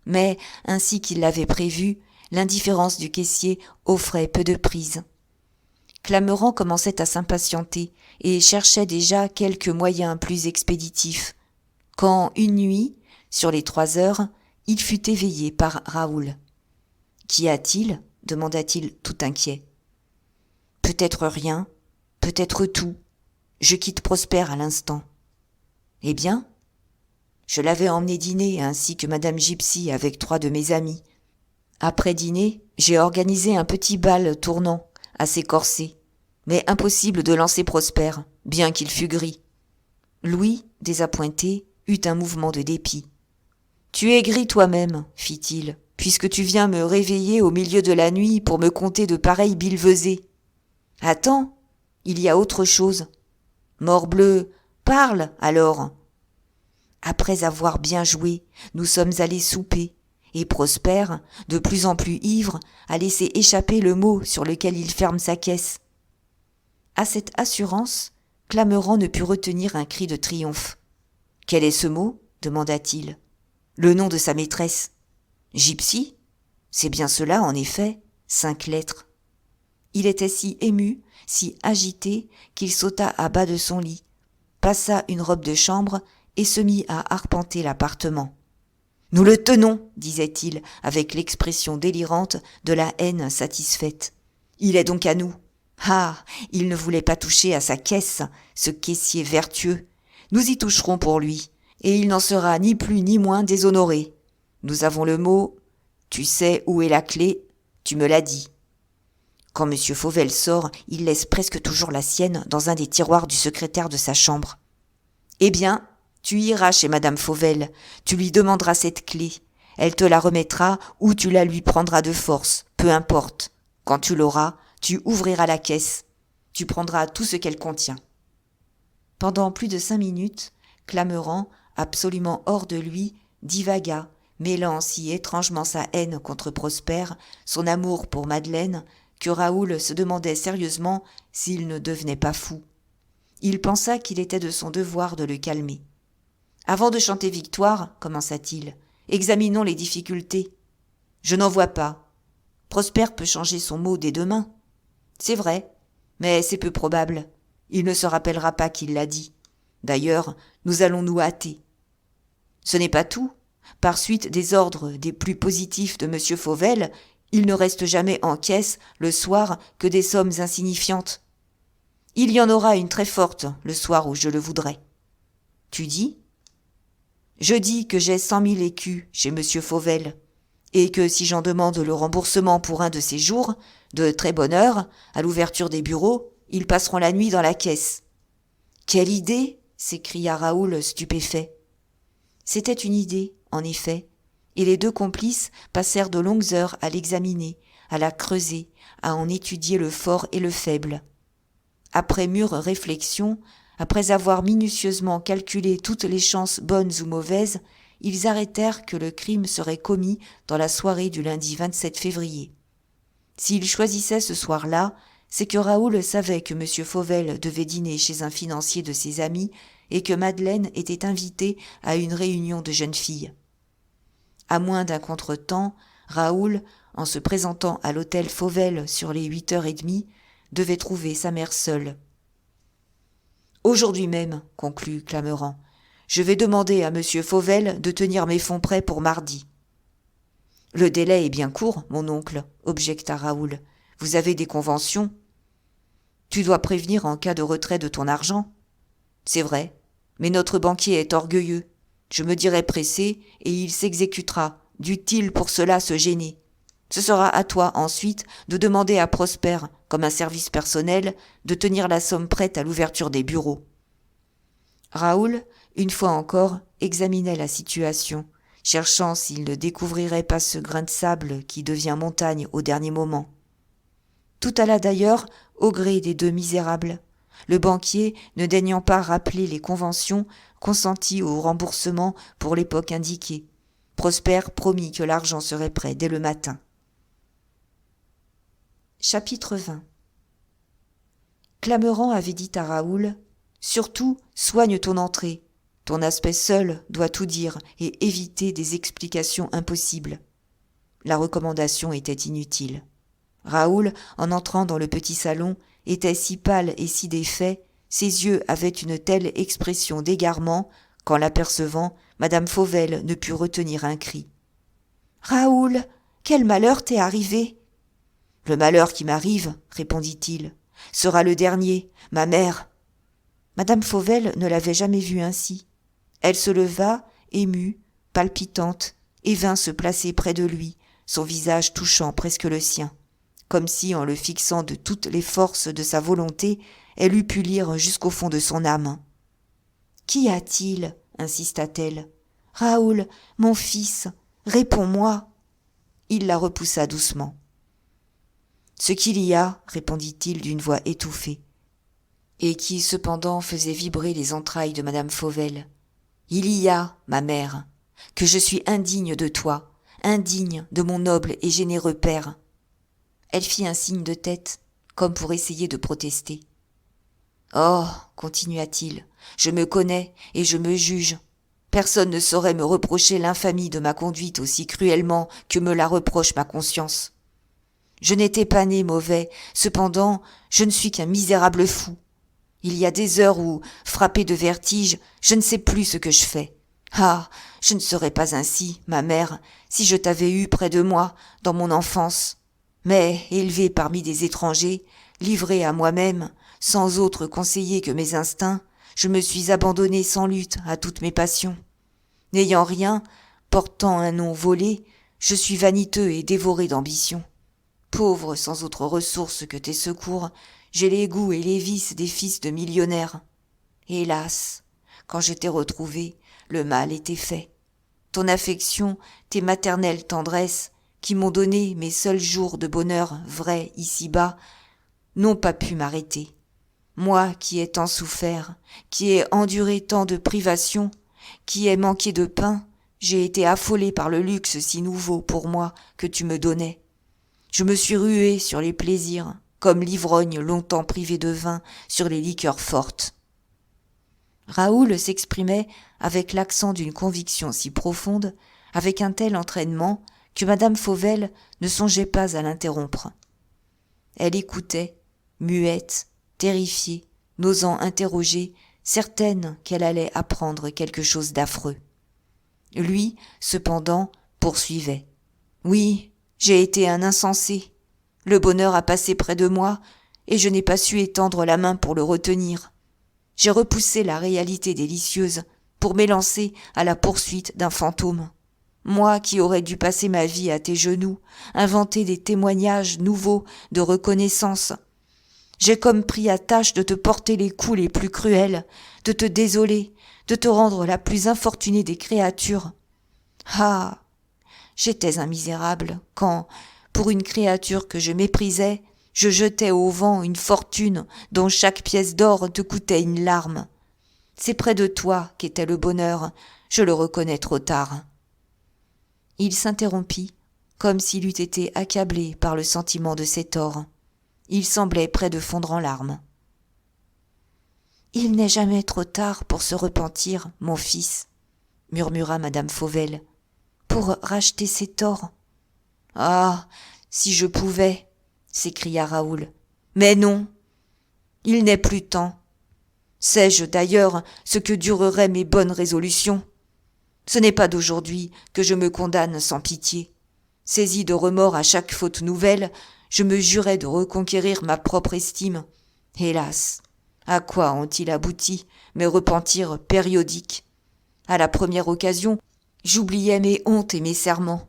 Mais, ainsi qu'il l'avait prévu, l'indifférence du caissier offrait peu de prise. Clameran commençait à s'impatienter et cherchait déjà quelques moyens plus expéditifs, quand une nuit, sur les 3 heures, il fut éveillé par Raoul. « Qu'y a-t-il » demanda-t-il tout inquiet. « peut-être rien, peut-être tout. Je quitte Prosper à l'instant. Eh bien ? Je l'avais emmené dîner ainsi que Madame Gypsy avec 3 de mes amis. Après dîner, j'ai organisé un petit bal tournant, assez corsé, mais impossible de lancer Prosper, bien qu'il fût gris. Louis, désappointé, eut un mouvement de dépit. « Tu es gris toi-même, fit-il, puisque tu viens me réveiller au milieu de la nuit pour me conter de pareilles billevesées. Attends, il y a autre chose. Morbleu, parle alors. » Après avoir bien joué, nous sommes allés souper, et Prosper, de plus en plus ivre, a laissé échapper le mot sur lequel il ferme sa caisse. À cette assurance, Clameran ne put retenir un cri de triomphe. « Quel est ce mot ?» demanda-t-il. « Le nom de sa maîtresse. »« Gypsy ? C'est bien cela, en effet, 5 lettres. » Il était si ému, si agité, qu'il sauta à bas de son lit, passa une robe de chambre et se mit à arpenter l'appartement. « Nous le tenons, disait-il, avec l'expression délirante de la haine satisfaite. Il est donc à nous. Ah, il ne voulait pas toucher à sa caisse, ce caissier vertueux. Nous y toucherons pour lui, et il n'en sera ni plus ni moins déshonoré. Nous avons le mot, tu sais où est la clé, tu me l'as dit. Quand M. Fauvel sort, il laisse presque toujours la sienne dans un des tiroirs du secrétaire de sa chambre. Eh bien, tu iras chez Madame Fauvel, tu lui demanderas cette clé. Elle te la remettra ou tu la lui prendras de force, peu importe. Quand tu l'auras, tu ouvriras la caisse. Tu prendras tout ce qu'elle contient. » Pendant plus de 5 minutes, Clameran, absolument hors de lui, divagua, mêlant si étrangement sa haine contre Prosper, son amour pour Madeleine, que Raoul se demandait sérieusement s'il ne devenait pas fou. Il pensa qu'il était de son devoir de le calmer. « Avant de chanter victoire, commença-t-il, examinons les difficultés. Je n'en vois pas. Prosper peut changer son mot dès demain. C'est vrai, mais c'est peu probable. Il ne se rappellera pas qu'il l'a dit. D'ailleurs, nous allons nous hâter. Ce n'est pas tout. Par suite des ordres des plus positifs de M. Fauvel, il ne reste jamais en caisse, le soir, que des sommes insignifiantes. Il y en aura une très forte, le soir où je le voudrais. Tu dis ? Je dis que j'ai 100 000 écus chez M. Fauvel, et que si j'en demande le remboursement pour un de ces jours, de très bonne heure, à l'ouverture des bureaux, ils passeront la nuit dans la caisse. « Quelle idée !» s'écria Raoul stupéfait. C'était une idée, en effet, et les 2 complices passèrent de longues heures à l'examiner, à la creuser, à en étudier le fort et le faible. Après mûre réflexion, après avoir minutieusement calculé toutes les chances bonnes ou mauvaises, ils arrêtèrent que le crime serait commis dans la soirée du lundi 27 février. S'ils choisissaient ce soir-là, c'est que Raoul savait que M. Fauvel devait dîner chez un financier de ses amis et que Madeleine était invitée à une réunion de jeunes filles. À moins d'un contretemps, Raoul, en se présentant à l'hôtel Fauvel sur les 8h30, devait trouver sa mère seule. « Aujourd'hui même, conclut Clameran, je vais demander à M. Fauvel de tenir mes fonds prêts pour mardi. »« Le délai est bien court, mon oncle, objecta Raoul. Vous avez des conventions ? Tu dois prévenir en cas de retrait de ton argent. C'est vrai, mais notre banquier est orgueilleux. Je me dirai pressé et il s'exécutera, dût-il pour cela se gêner. Ce sera à toi ensuite de demander à Prosper, comme un service personnel, de tenir la somme prête à l'ouverture des bureaux. » Raoul, une fois encore, examinait la situation, cherchant s'il ne découvrirait pas ce grain de sable qui devient montagne au dernier moment. Tout alla d'ailleurs au gré des 2 misérables, le banquier ne daignant pas rappeler les conventions consenties au remboursement pour l'époque indiquée. Prosper promit que l'argent serait prêt dès le matin. Chapitre 20. Clameran avait dit à Raoul « Surtout, soigne ton entrée. Ton aspect seul doit tout dire et éviter des explications impossibles. » La recommandation était inutile. Raoul, en entrant dans le petit salon, était si pâle et si défait, ses yeux avaient une telle expression d'égarement qu'en l'apercevant, Madame Fauvel ne put retenir un cri. « Raoul, quel malheur t'est arrivé ?»« Le malheur qui m'arrive, répondit-il. sera le dernier, ma mère. » Madame Fauvel ne l'avait jamais vue ainsi. Elle se leva, émue, palpitante, et vint se placer près de lui, son visage touchant presque le sien, comme si, en le fixant de toutes les forces de sa volonté, elle eût pu lire jusqu'au fond de son âme. « Qu'y a-t-il » insista-t-elle. « Raoul, mon fils, réponds-moi. » Il la repoussa doucement. « Ce qu'il y a, » répondit-il d'une voix étouffée, et qui cependant faisait vibrer les entrailles de madame Fauvel. « Il y a, ma mère, que je suis indigne de toi, indigne de mon noble et généreux père. » Elle fit un signe de tête, comme pour essayer de protester. « Oh, continua-t-il, je me connais et je me juge. Personne ne saurait me reprocher l'infamie de ma conduite aussi cruellement que me la reproche ma conscience. Je n'étais pas né mauvais, cependant je ne suis qu'un misérable fou. Il y a des heures où, frappé de vertige, je ne sais plus ce que je fais. Ah, je ne serais pas ainsi, ma mère, si je t'avais eu près de moi, dans mon enfance. Mais, élevé parmi des étrangers, livré à moi-même, sans autre conseiller que mes instincts, je me suis abandonné sans lutte à toutes mes passions. N'ayant rien, portant un nom volé, je suis vaniteux et dévoré d'ambition. Pauvre sans autre ressource que tes secours, j'ai les goûts et les vices des fils de millionnaires. Hélas, quand je t'ai retrouvé, le mal était fait. Ton affection, tes maternelles tendresses, qui m'ont donné mes seuls jours de bonheur vrai ici-bas, n'ont pas pu m'arrêter. Moi qui ai tant souffert, qui ai enduré tant de privations, qui ai manqué de pain, j'ai été affolé par le luxe si nouveau pour moi que tu me donnais. Je me suis rué sur les plaisirs, comme l'ivrogne longtemps privé de vin sur les liqueurs fortes. » Raoul s'exprimait avec l'accent d'une conviction si profonde, avec un tel entraînement, que madame Fauvel ne songeait pas à l'interrompre. Elle écoutait, muette, terrifiée, n'osant interroger, certaine qu'elle allait apprendre quelque chose d'affreux. Lui, cependant, poursuivait. « Oui, j'ai été un insensé. Le bonheur a passé près de moi, et je n'ai pas su étendre la main pour le retenir. J'ai repoussé la réalité délicieuse pour m'élancer à la poursuite d'un fantôme. Moi qui aurais dû passer ma vie à tes genoux, inventer des témoignages nouveaux de reconnaissance. J'ai comme pris à tâche de te porter les coups les plus cruels, de te désoler, de te rendre la plus infortunée des créatures. Ah, j'étais un misérable quand, pour une créature que je méprisais, je jetais au vent une fortune dont chaque pièce d'or te coûtait une larme. C'est près de toi qu'était le bonheur, je le reconnais trop tard. » Il s'interrompit, comme s'il eût été accablé par le sentiment de ses torts. Il semblait près de fondre en larmes. « Il n'est jamais trop tard pour se repentir, mon fils, » murmura madame Fauvel, « pour racheter ses torts. »« Ah, si je pouvais !» s'écria Raoul. « Mais non, il n'est plus temps. Sais-je d'ailleurs ce que dureraient mes bonnes résolutions ? Ce n'est pas d'aujourd'hui que je me condamne sans pitié. Saisi de remords à chaque faute nouvelle, je me jurais de reconquérir ma propre estime. Hélas, à quoi ont-ils abouti mes repentirs périodiques ? À la première occasion, j'oubliais mes hontes et mes serments.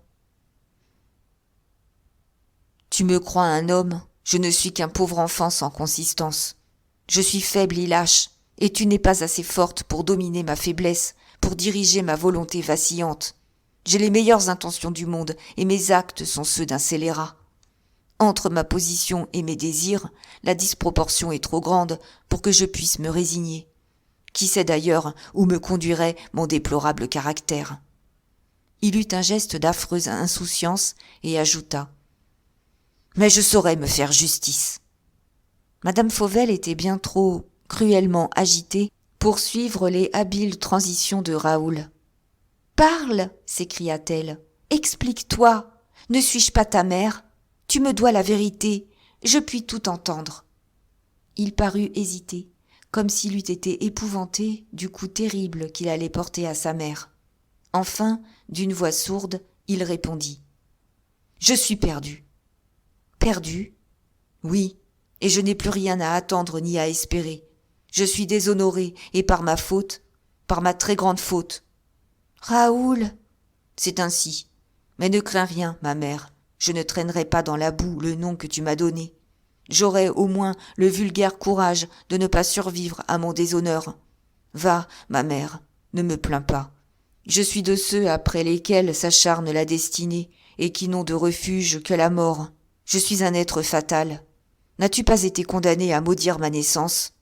Tu me crois un homme, je ne suis qu'un pauvre enfant sans consistance. Je suis faible et lâche, et tu n'es pas assez forte pour dominer ma faiblesse, pour diriger ma volonté vacillante. J'ai les meilleures intentions du monde, et mes actes sont ceux d'un scélérat. Entre ma position et mes désirs, la disproportion est trop grande pour que je puisse me résigner. Qui sait d'ailleurs où me conduirait mon déplorable caractère ? Il eut un geste d'affreuse insouciance et ajouta : « Mais je saurais me faire justice. » Madame Fauvel était bien trop cruellement agitée pour suivre les habiles transitions de Raoul. « Parle !» s'écria-t-elle. « Explique-toi. Ne suis-je pas ta mère ? Tu me dois la vérité. Je puis tout entendre. » Il parut hésiter, comme s'il eût été épouvanté du coup terrible qu'il allait porter à sa mère. Enfin, d'une voix sourde, il répondit : « Je suis perdu. » « Perdu ? Oui, et je n'ai plus rien à attendre ni à espérer. Je suis déshonorée, et par ma faute, par ma très grande faute. » « Raoul !»« C'est ainsi. Mais ne crains rien, ma mère. Je ne traînerai pas dans la boue le nom que tu m'as donné. J'aurai au moins le vulgaire courage de ne pas survivre à mon déshonneur. Va, ma mère, ne me plains pas. Je suis de ceux après lesquels s'acharne la destinée et qui n'ont de refuge que la mort. Je suis un être fatal. N'as-tu pas été condamné à maudire ma naissance ?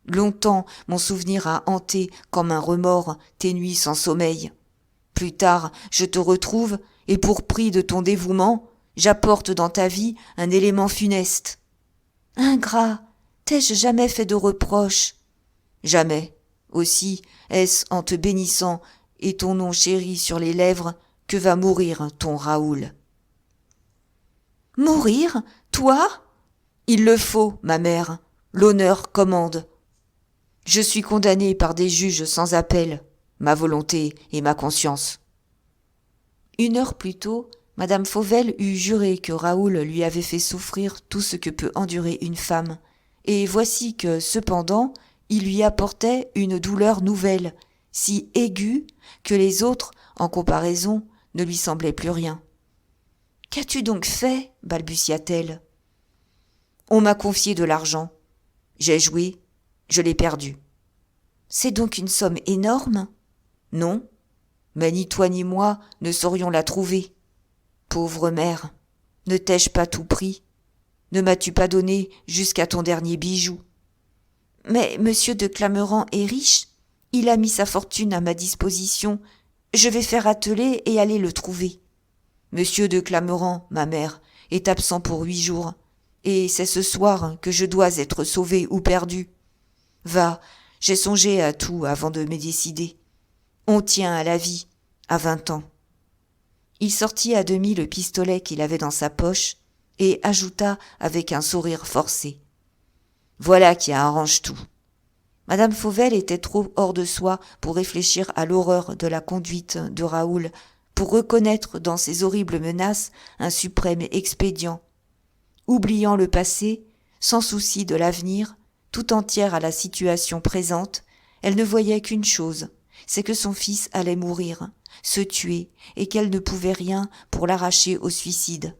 Longtemps mon souvenir a hanté comme un remords tes nuits sans sommeil. Plus tard, je te retrouve, et pour prix de ton dévouement, j'apporte dans ta vie un élément funeste. Ingrat, t'ai-je jamais fait de reproches ? Jamais. Aussi, est-ce en te bénissant et ton nom chéri sur les lèvres que va mourir ton Raoul. Mourir ? Toi ? Il le faut, ma mère. L'honneur commande. Je suis condamné par des juges sans appel, ma volonté et ma conscience. 1 heure plus tôt, Madame Fauvel eût juré que Raoul lui avait fait souffrir tout ce que peut endurer une femme, et voici que, cependant, il lui apportait une douleur nouvelle, si aiguë que les autres, en comparaison, ne lui semblaient plus rien. « Qu'as-tu donc fait ?» balbutia-t-elle. « On m'a confié de l'argent. J'ai joué, je l'ai perdu. »« C'est donc une somme énorme ? » ?»« Non, mais ni toi ni moi ne saurions la trouver. Pauvre mère, ne t'ai-je pas tout pris ? Ne m'as-tu pas donné jusqu'à ton dernier bijou ? » ?»« Mais monsieur de Clamerans est riche, il a mis sa fortune à ma disposition. Je vais faire atteler et aller le trouver. » »« Monsieur de Clamerans, ma mère, est absent pour 8 jours, et c'est ce soir que je dois être sauvé ou perdu. Va, j'ai songé à tout avant de me décider. On tient à la vie, à 20 ans. » Il sortit à demi le pistolet qu'il avait dans sa poche et ajouta avec un sourire forcé. « Voilà qui arrange tout. » Madame Fauvel était trop hors de soi pour réfléchir à l'horreur de la conduite de Raoul, pour reconnaître dans ces horribles menaces un suprême expédient. Oubliant le passé, sans souci de l'avenir, tout entière à la situation présente, elle ne voyait qu'une chose, c'est que son fils allait mourir, se tuer, et qu'elle ne pouvait rien pour l'arracher au suicide.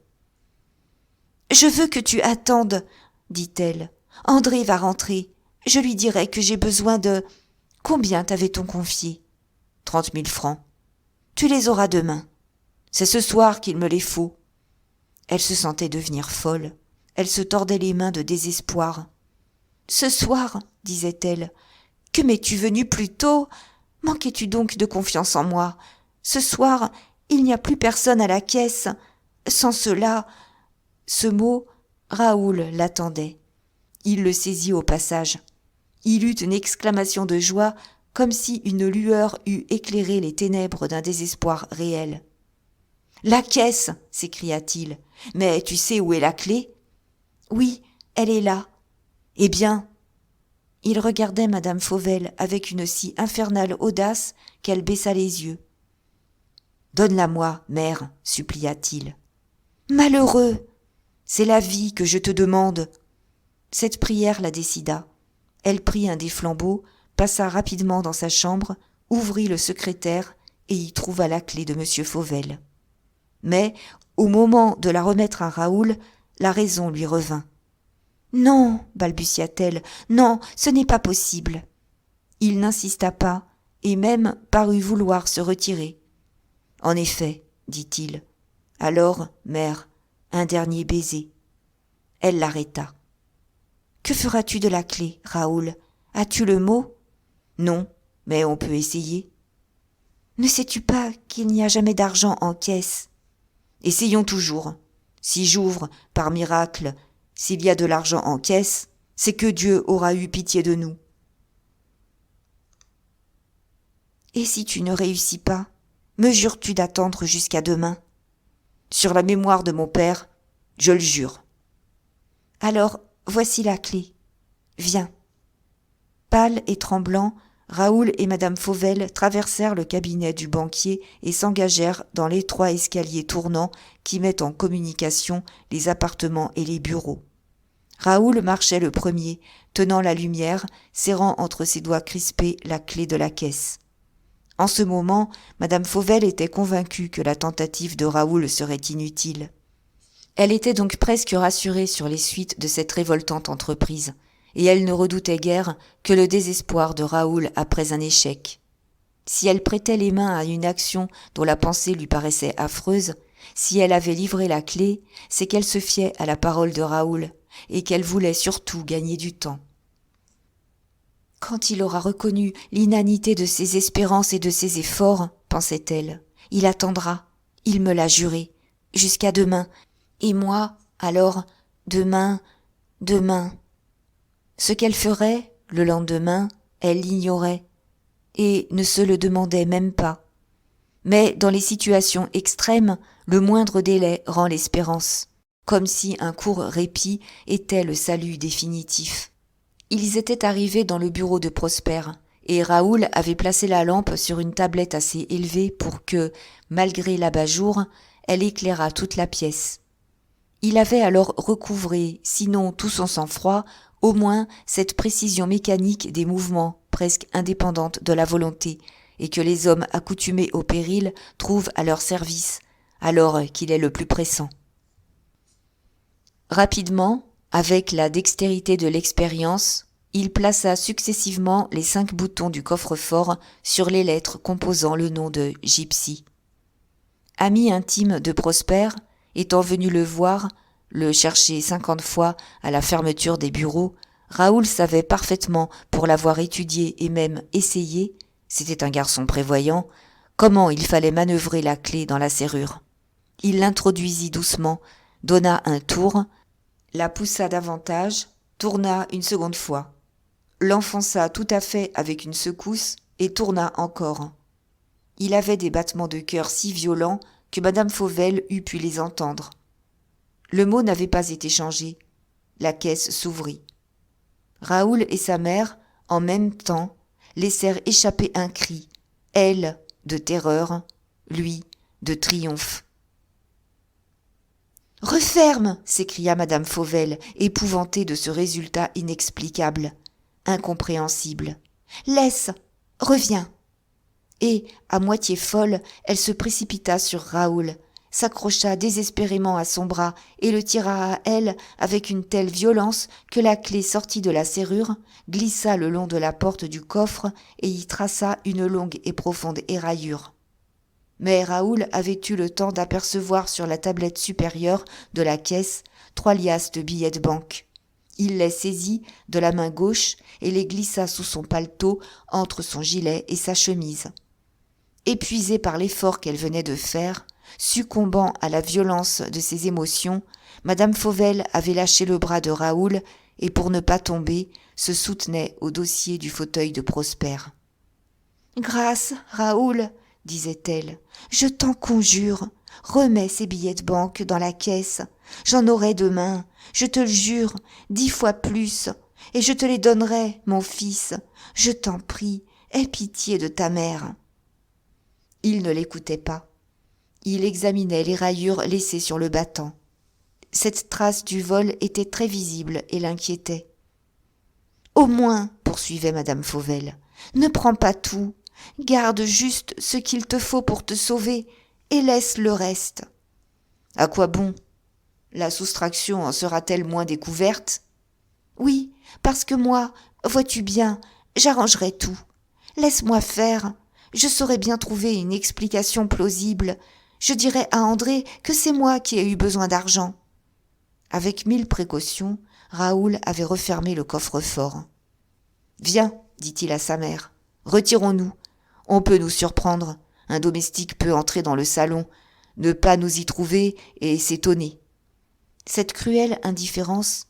« Je veux que tu attendes, » dit-elle. « André va rentrer. Je lui dirai que j'ai besoin de... Combien t'avait-on confié ? 30 000 francs. Tu les auras demain. C'est ce soir qu'il me les faut. » Elle se sentait devenir folle. Elle se tordait les mains de désespoir. « Ce soir, disait-elle, que m'es-tu venu plus tôt ? Manquais-tu donc de confiance en moi ? Ce soir, il n'y a plus personne à la caisse. Sans cela... » Ce mot, Raoul l'attendait. Il le saisit au passage. Il eut une exclamation de joie, comme si une lueur eût éclairé les ténèbres d'un désespoir réel. « La caisse !» s'écria-t-il. « Mais tu sais où est la clé ? » ?»« Oui, elle est là. »« Eh bien !» Il regardait Madame Fauvel avec une si infernale audace qu'elle baissa les yeux. « Donne-la-moi, mère, supplia-t-il. »« Malheureux ! C'est la vie que je te demande. » Cette prière la décida. Elle prit un des flambeaux, passa rapidement dans sa chambre, ouvrit le secrétaire et y trouva la clé de Monsieur Fauvel. Mais, au moment de la remettre à Raoul, la raison lui revint. « Non, balbutia-t-elle, non, ce n'est pas possible. » Il n'insista pas, et même parut vouloir se retirer. « En effet, dit-il. Alors, mère, un dernier baiser. » Elle l'arrêta. « Que feras-tu de la clé, Raoul ? As-tu le mot ? » ?»« Non, mais on peut essayer. »« Ne sais-tu pas qu'il n'y a jamais d'argent en caisse ? » ?»« Essayons toujours. Si j'ouvre, par miracle, s'il y a de l'argent en caisse, c'est que Dieu aura eu pitié de nous. »« Et si tu ne réussis pas, me jures-tu d'attendre jusqu'à demain ? » ?»« Sur la mémoire de mon père, je le jure. »« Alors, voici la clé. Viens. » Pâle et tremblant, Raoul et Madame Fauvel traversèrent le cabinet du banquier et s'engagèrent dans l'étroit escalier tournant qui met en communication les appartements et les bureaux. Raoul marchait le premier, tenant la lumière, serrant entre ses doigts crispés la clé de la caisse. En ce moment, Madame Fauvel était convaincue que la tentative de Raoul serait inutile. Elle était donc presque rassurée sur les suites de cette révoltante entreprise, et elle ne redoutait guère que le désespoir de Raoul après un échec. Si elle prêtait les mains à une action dont la pensée lui paraissait affreuse, si elle avait livré la clé, c'est qu'elle se fiait à la parole de Raoul, et qu'elle voulait surtout gagner du temps. Quand il aura reconnu l'inanité de ses espérances et de ses efforts, pensait-elle, il attendra, il me l'a juré, jusqu'à demain, et moi, alors, demain. Ce qu'elle ferait, le lendemain, elle l'ignorait, et ne se le demandait même pas. Mais dans les situations extrêmes, le moindre délai rend l'espérance, comme si un court répit était le salut définitif. Ils étaient arrivés dans le bureau de Prosper, et Raoul avait placé la lampe sur une tablette assez élevée pour que, malgré l'abat-jour, elle éclairât toute la pièce. Il avait alors recouvré, sinon tout son sang-froid, au moins cette précision mécanique des mouvements presque indépendante de la volonté, et que les hommes accoutumés au péril trouvent à leur service, alors qu'il est le plus pressant. Rapidement, avec la dextérité de l'expérience, il plaça successivement les 5 boutons du coffre-fort sur les lettres composant le nom de Gypsy. Ami intime de Prosper, étant venu le voir, le chercher 50 fois à la fermeture des bureaux, Raoul savait parfaitement, pour l'avoir étudié et même essayé, c'était un garçon prévoyant, comment il fallait manœuvrer la clé dans la serrure. Il l'introduisit doucement, donna un tour, la poussa davantage, tourna une seconde fois, l'enfonça tout à fait avec une secousse et tourna encore. Il avait des battements de cœur si violents que Madame Fauvel eût pu les entendre. Le mot n'avait pas été changé. La caisse s'ouvrit. Raoul et sa mère, en même temps, laissèrent échapper un cri, elle de terreur, lui de triomphe. « Referme !» s'écria Madame Fauvel, épouvantée de ce résultat inexplicable, incompréhensible. « Laisse, reviens !» Et, à moitié folle, elle se précipita sur Raoul, s'accrocha désespérément à son bras et le tira à elle avec une telle violence que la clé sortit de la serrure, glissa le long de la porte du coffre et y traça une longue et profonde éraillure. Mais Raoul avait eu le temps d'apercevoir sur la tablette supérieure de la caisse 3 liasses de billets de banque. Il les saisit de la main gauche et les glissa sous son paletot entre son gilet et sa chemise. Épuisée par l'effort qu'elle venait de faire, succombant à la violence de ses émotions, Madame Fauvel avait lâché le bras de Raoul et, pour ne pas tomber, se soutenait au dossier du fauteuil de Prosper. « Grâce, Raoul, disait-elle, je t'en conjure, remets ces billets de banque dans la caisse. J'en aurai demain, je te le jure, 10 fois plus, et je te les donnerai, mon fils. Je t'en prie, aie pitié de ta mère. » Il ne l'écoutait pas. Il examinait les rayures laissées sur le battant. Cette trace du vol était très visible et l'inquiétait. « Au moins, poursuivait Madame Fauvel, ne prends pas tout. Garde juste ce qu'il te faut pour te sauver et laisse le reste. »« À quoi bon ? La soustraction en sera-t-elle moins découverte ? » ?»« Oui, parce que moi, vois-tu bien, j'arrangerai tout. Laisse-moi faire. Je saurai bien trouver une explication plausible. Je dirai à André que c'est moi qui ai eu besoin d'argent. » Avec 1000 précautions, Raoul avait refermé le coffre-fort. « Viens, dit-il à sa mère, retirons-nous. On peut nous surprendre. Un domestique peut entrer dans le salon, ne pas nous y trouver et s'étonner. » Cette cruelle indifférence,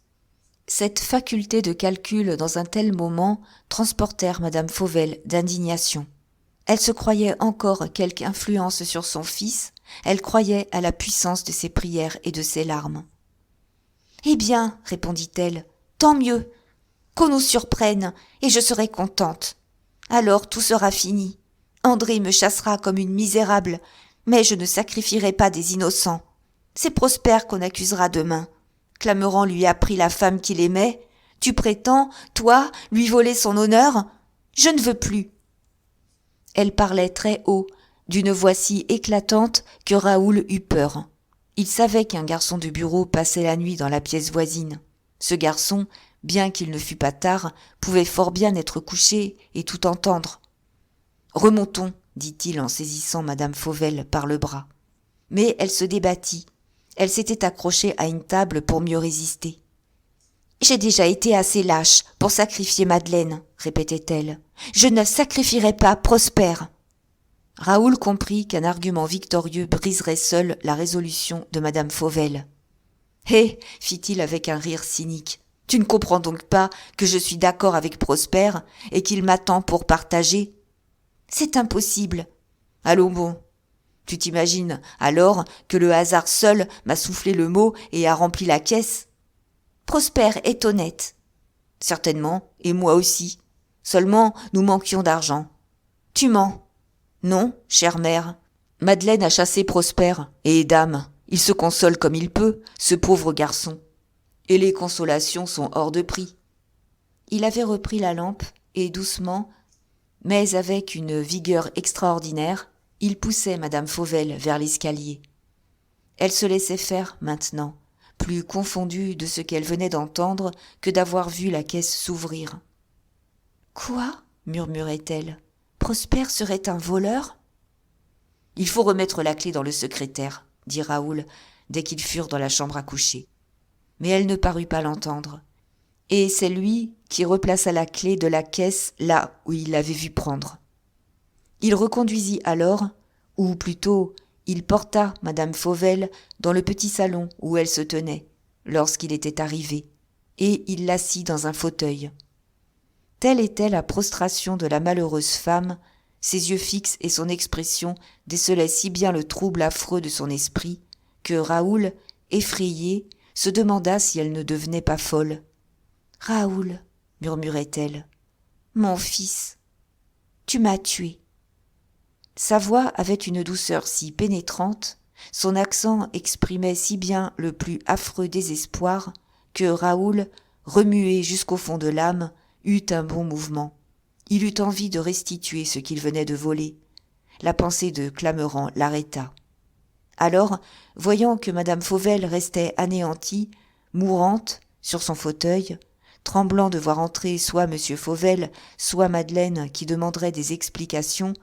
cette faculté de calcul dans un tel moment transportèrent Madame Fauvel d'indignation. Elle se croyait encore quelque influence sur son fils, elle croyait à la puissance de ses prières et de ses larmes. « Eh bien, répondit-elle, tant mieux, qu'on nous surprenne et je serai contente. Alors tout sera fini. André me chassera comme une misérable, mais je ne sacrifierai pas des innocents. C'est Prosper qu'on accusera demain. Clamerant lui a pris la femme qu'il aimait. Tu prétends, toi, lui voler son honneur? Je ne veux plus. » Elle parlait très haut, d'une voix si éclatante que Raoul eut peur. Il savait qu'un garçon de bureau passait la nuit dans la pièce voisine. Ce garçon, bien qu'il ne fût pas tard, pouvait fort bien être couché et tout entendre. « Remontons, » dit-il en saisissant madame Fauvel par le bras. Mais elle se débattit. Elle s'était accrochée à une table pour mieux résister. « J'ai déjà été assez lâche pour sacrifier Madeleine, » répétait-elle. « Je ne sacrifierai pas Prosper. » Raoul comprit qu'un argument victorieux briserait seul la résolution de madame Fauvel. « Hé !» fit-il avec un rire cynique. « Tu ne comprends donc pas que je suis d'accord avec Prosper et qu'il m'attend pour partager ? C'est impossible. Allons bon. Tu t'imagines alors que le hasard seul m'a soufflé le mot et a rempli la caisse ? Prosper est honnête. Certainement, et moi aussi. Seulement, nous manquions d'argent. Tu mens. Non, chère mère. Madeleine a chassé Prosper, et dame, il se console comme il peut, ce pauvre garçon. Et les consolations sont hors de prix. » Il avait repris la lampe, et doucement, mais avec une vigueur extraordinaire, il poussait madame Fauvel vers l'escalier. Elle se laissait faire maintenant, plus confondue de ce qu'elle venait d'entendre que d'avoir vu la caisse s'ouvrir. « Quoi ? » murmurait-elle. « Prosper serait un voleur ? » « Il faut remettre la clé dans le secrétaire, » dit Raoul, dès qu'ils furent dans la chambre à coucher. Mais elle ne parut pas l'entendre. Et c'est lui qui replaça la clé de la caisse là où il l'avait vue prendre. Il reconduisit alors, ou plutôt, il porta madame Fauvel dans le petit salon où elle se tenait, lorsqu'il était arrivé, et il l'assit dans un fauteuil. Telle était la prostration de la malheureuse femme, ses yeux fixes et son expression décelaient si bien le trouble affreux de son esprit, que Raoul, effrayé, se demanda si elle ne devenait pas folle. « Raoul, » murmurait-elle, « mon fils, tu m'as tué. » Sa voix avait une douceur si pénétrante, son accent exprimait si bien le plus affreux désespoir, que Raoul, remué jusqu'au fond de l'âme, eut un bon mouvement. Il eut envie de restituer ce qu'il venait de voler. La pensée de Clamerant l'arrêta. Alors, voyant que madame Fauvel restait anéantie, mourante, sur son fauteuil, tremblant de voir entrer soit monsieur Fauvel, soit Madeleine qui demanderait des explications,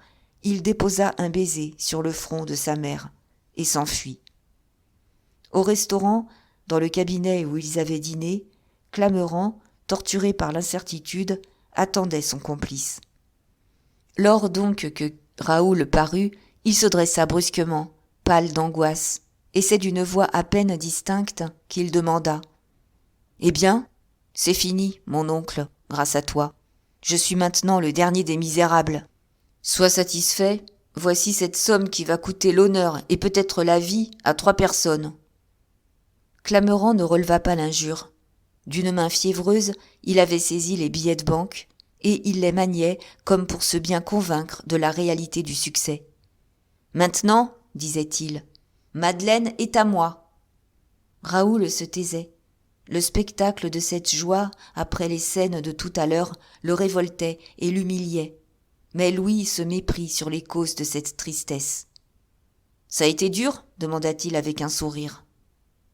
il déposa un baiser sur le front de sa mère et s'enfuit. Au restaurant, dans le cabinet où ils avaient dîné, Clamerant, torturé par l'incertitude, attendait son complice. Lors donc que Raoul parut, il se dressa brusquement, pâle d'angoisse, et c'est d'une voix à peine distincte qu'il demanda « Eh bien, c'est fini, mon oncle, grâce à toi. Je suis maintenant le dernier des misérables. Sois satisfait, voici cette somme qui va coûter l'honneur et peut-être la vie à 3 personnes. » Clamerant ne releva pas l'injure. D'une main fiévreuse, il avait saisi les billets de banque, et il les maniait comme pour se bien convaincre de la réalité du succès. « Maintenant, » disait-il, « Madeleine est à moi. » Raoul se taisait. Le spectacle de cette joie, après les scènes de tout à l'heure, le révoltait et l'humiliait. Mais Louis se méprit sur les causes de cette tristesse. « Ça a été dur ?» demanda-t-il avec un sourire.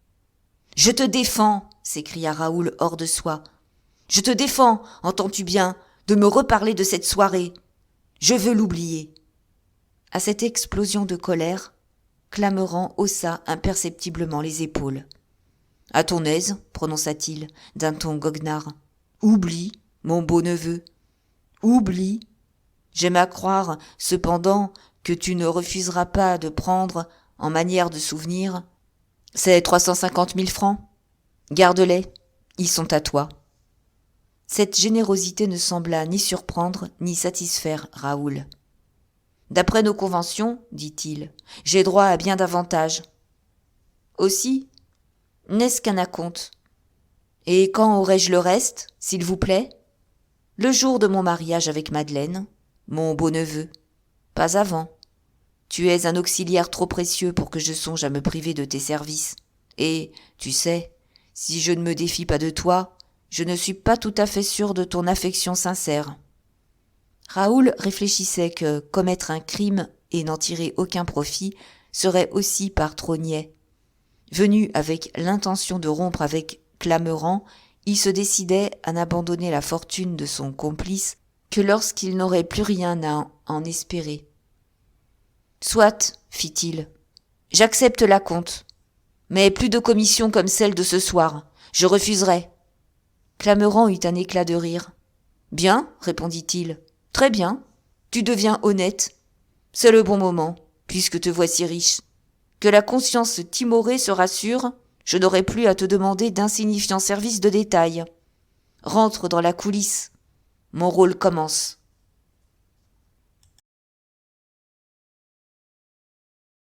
« Je te défends !» s'écria Raoul hors de soi. « Je te défends, entends-tu bien, de me reparler de cette soirée. Je veux l'oublier. » À cette explosion de colère, Clamerant haussa imperceptiblement les épaules. « À ton aise, » prononça-t-il d'un ton goguenard. « Oublie, mon beau neveu. Oublie. J'aime à croire, cependant, que tu ne refuseras pas de prendre, en manière de souvenir, ces 350 000 francs. Garde-les, ils sont à toi. » Cette générosité ne sembla ni surprendre ni satisfaire Raoul. « D'après nos conventions, dit-il, j'ai droit à bien davantage. Aussi, n'est-ce qu'un acompte. Et quand aurai-je le reste, s'il vous plaît ? Le jour de mon mariage avec Madeleine, mon beau neveu. Pas avant. Tu es un auxiliaire trop précieux pour que je songe à me priver de tes services. Et, tu sais, Si je ne me défie pas de toi, je ne suis pas tout à fait sûr de ton affection sincère. » Raoul réfléchissait que commettre un crime et n'en tirer aucun profit serait aussi par trop niais. Venu avec l'intention de rompre avec Clameran, il se décidait à n'abandonner la fortune de son complice que lorsqu'il n'aurait plus rien à en espérer. « Soit, fit-il, j'accepte l'acompte, mais plus de commissions comme celle de ce soir, je refuserai. » Clameran eut un éclat de rire. « Bien, répondit-il, très bien, tu deviens honnête. C'est le bon moment, puisque te voici riche. Que la conscience timorée se rassure, je n'aurai plus à te demander d'insignifiants services de détail. Rentre dans la coulisse. Mon rôle commence.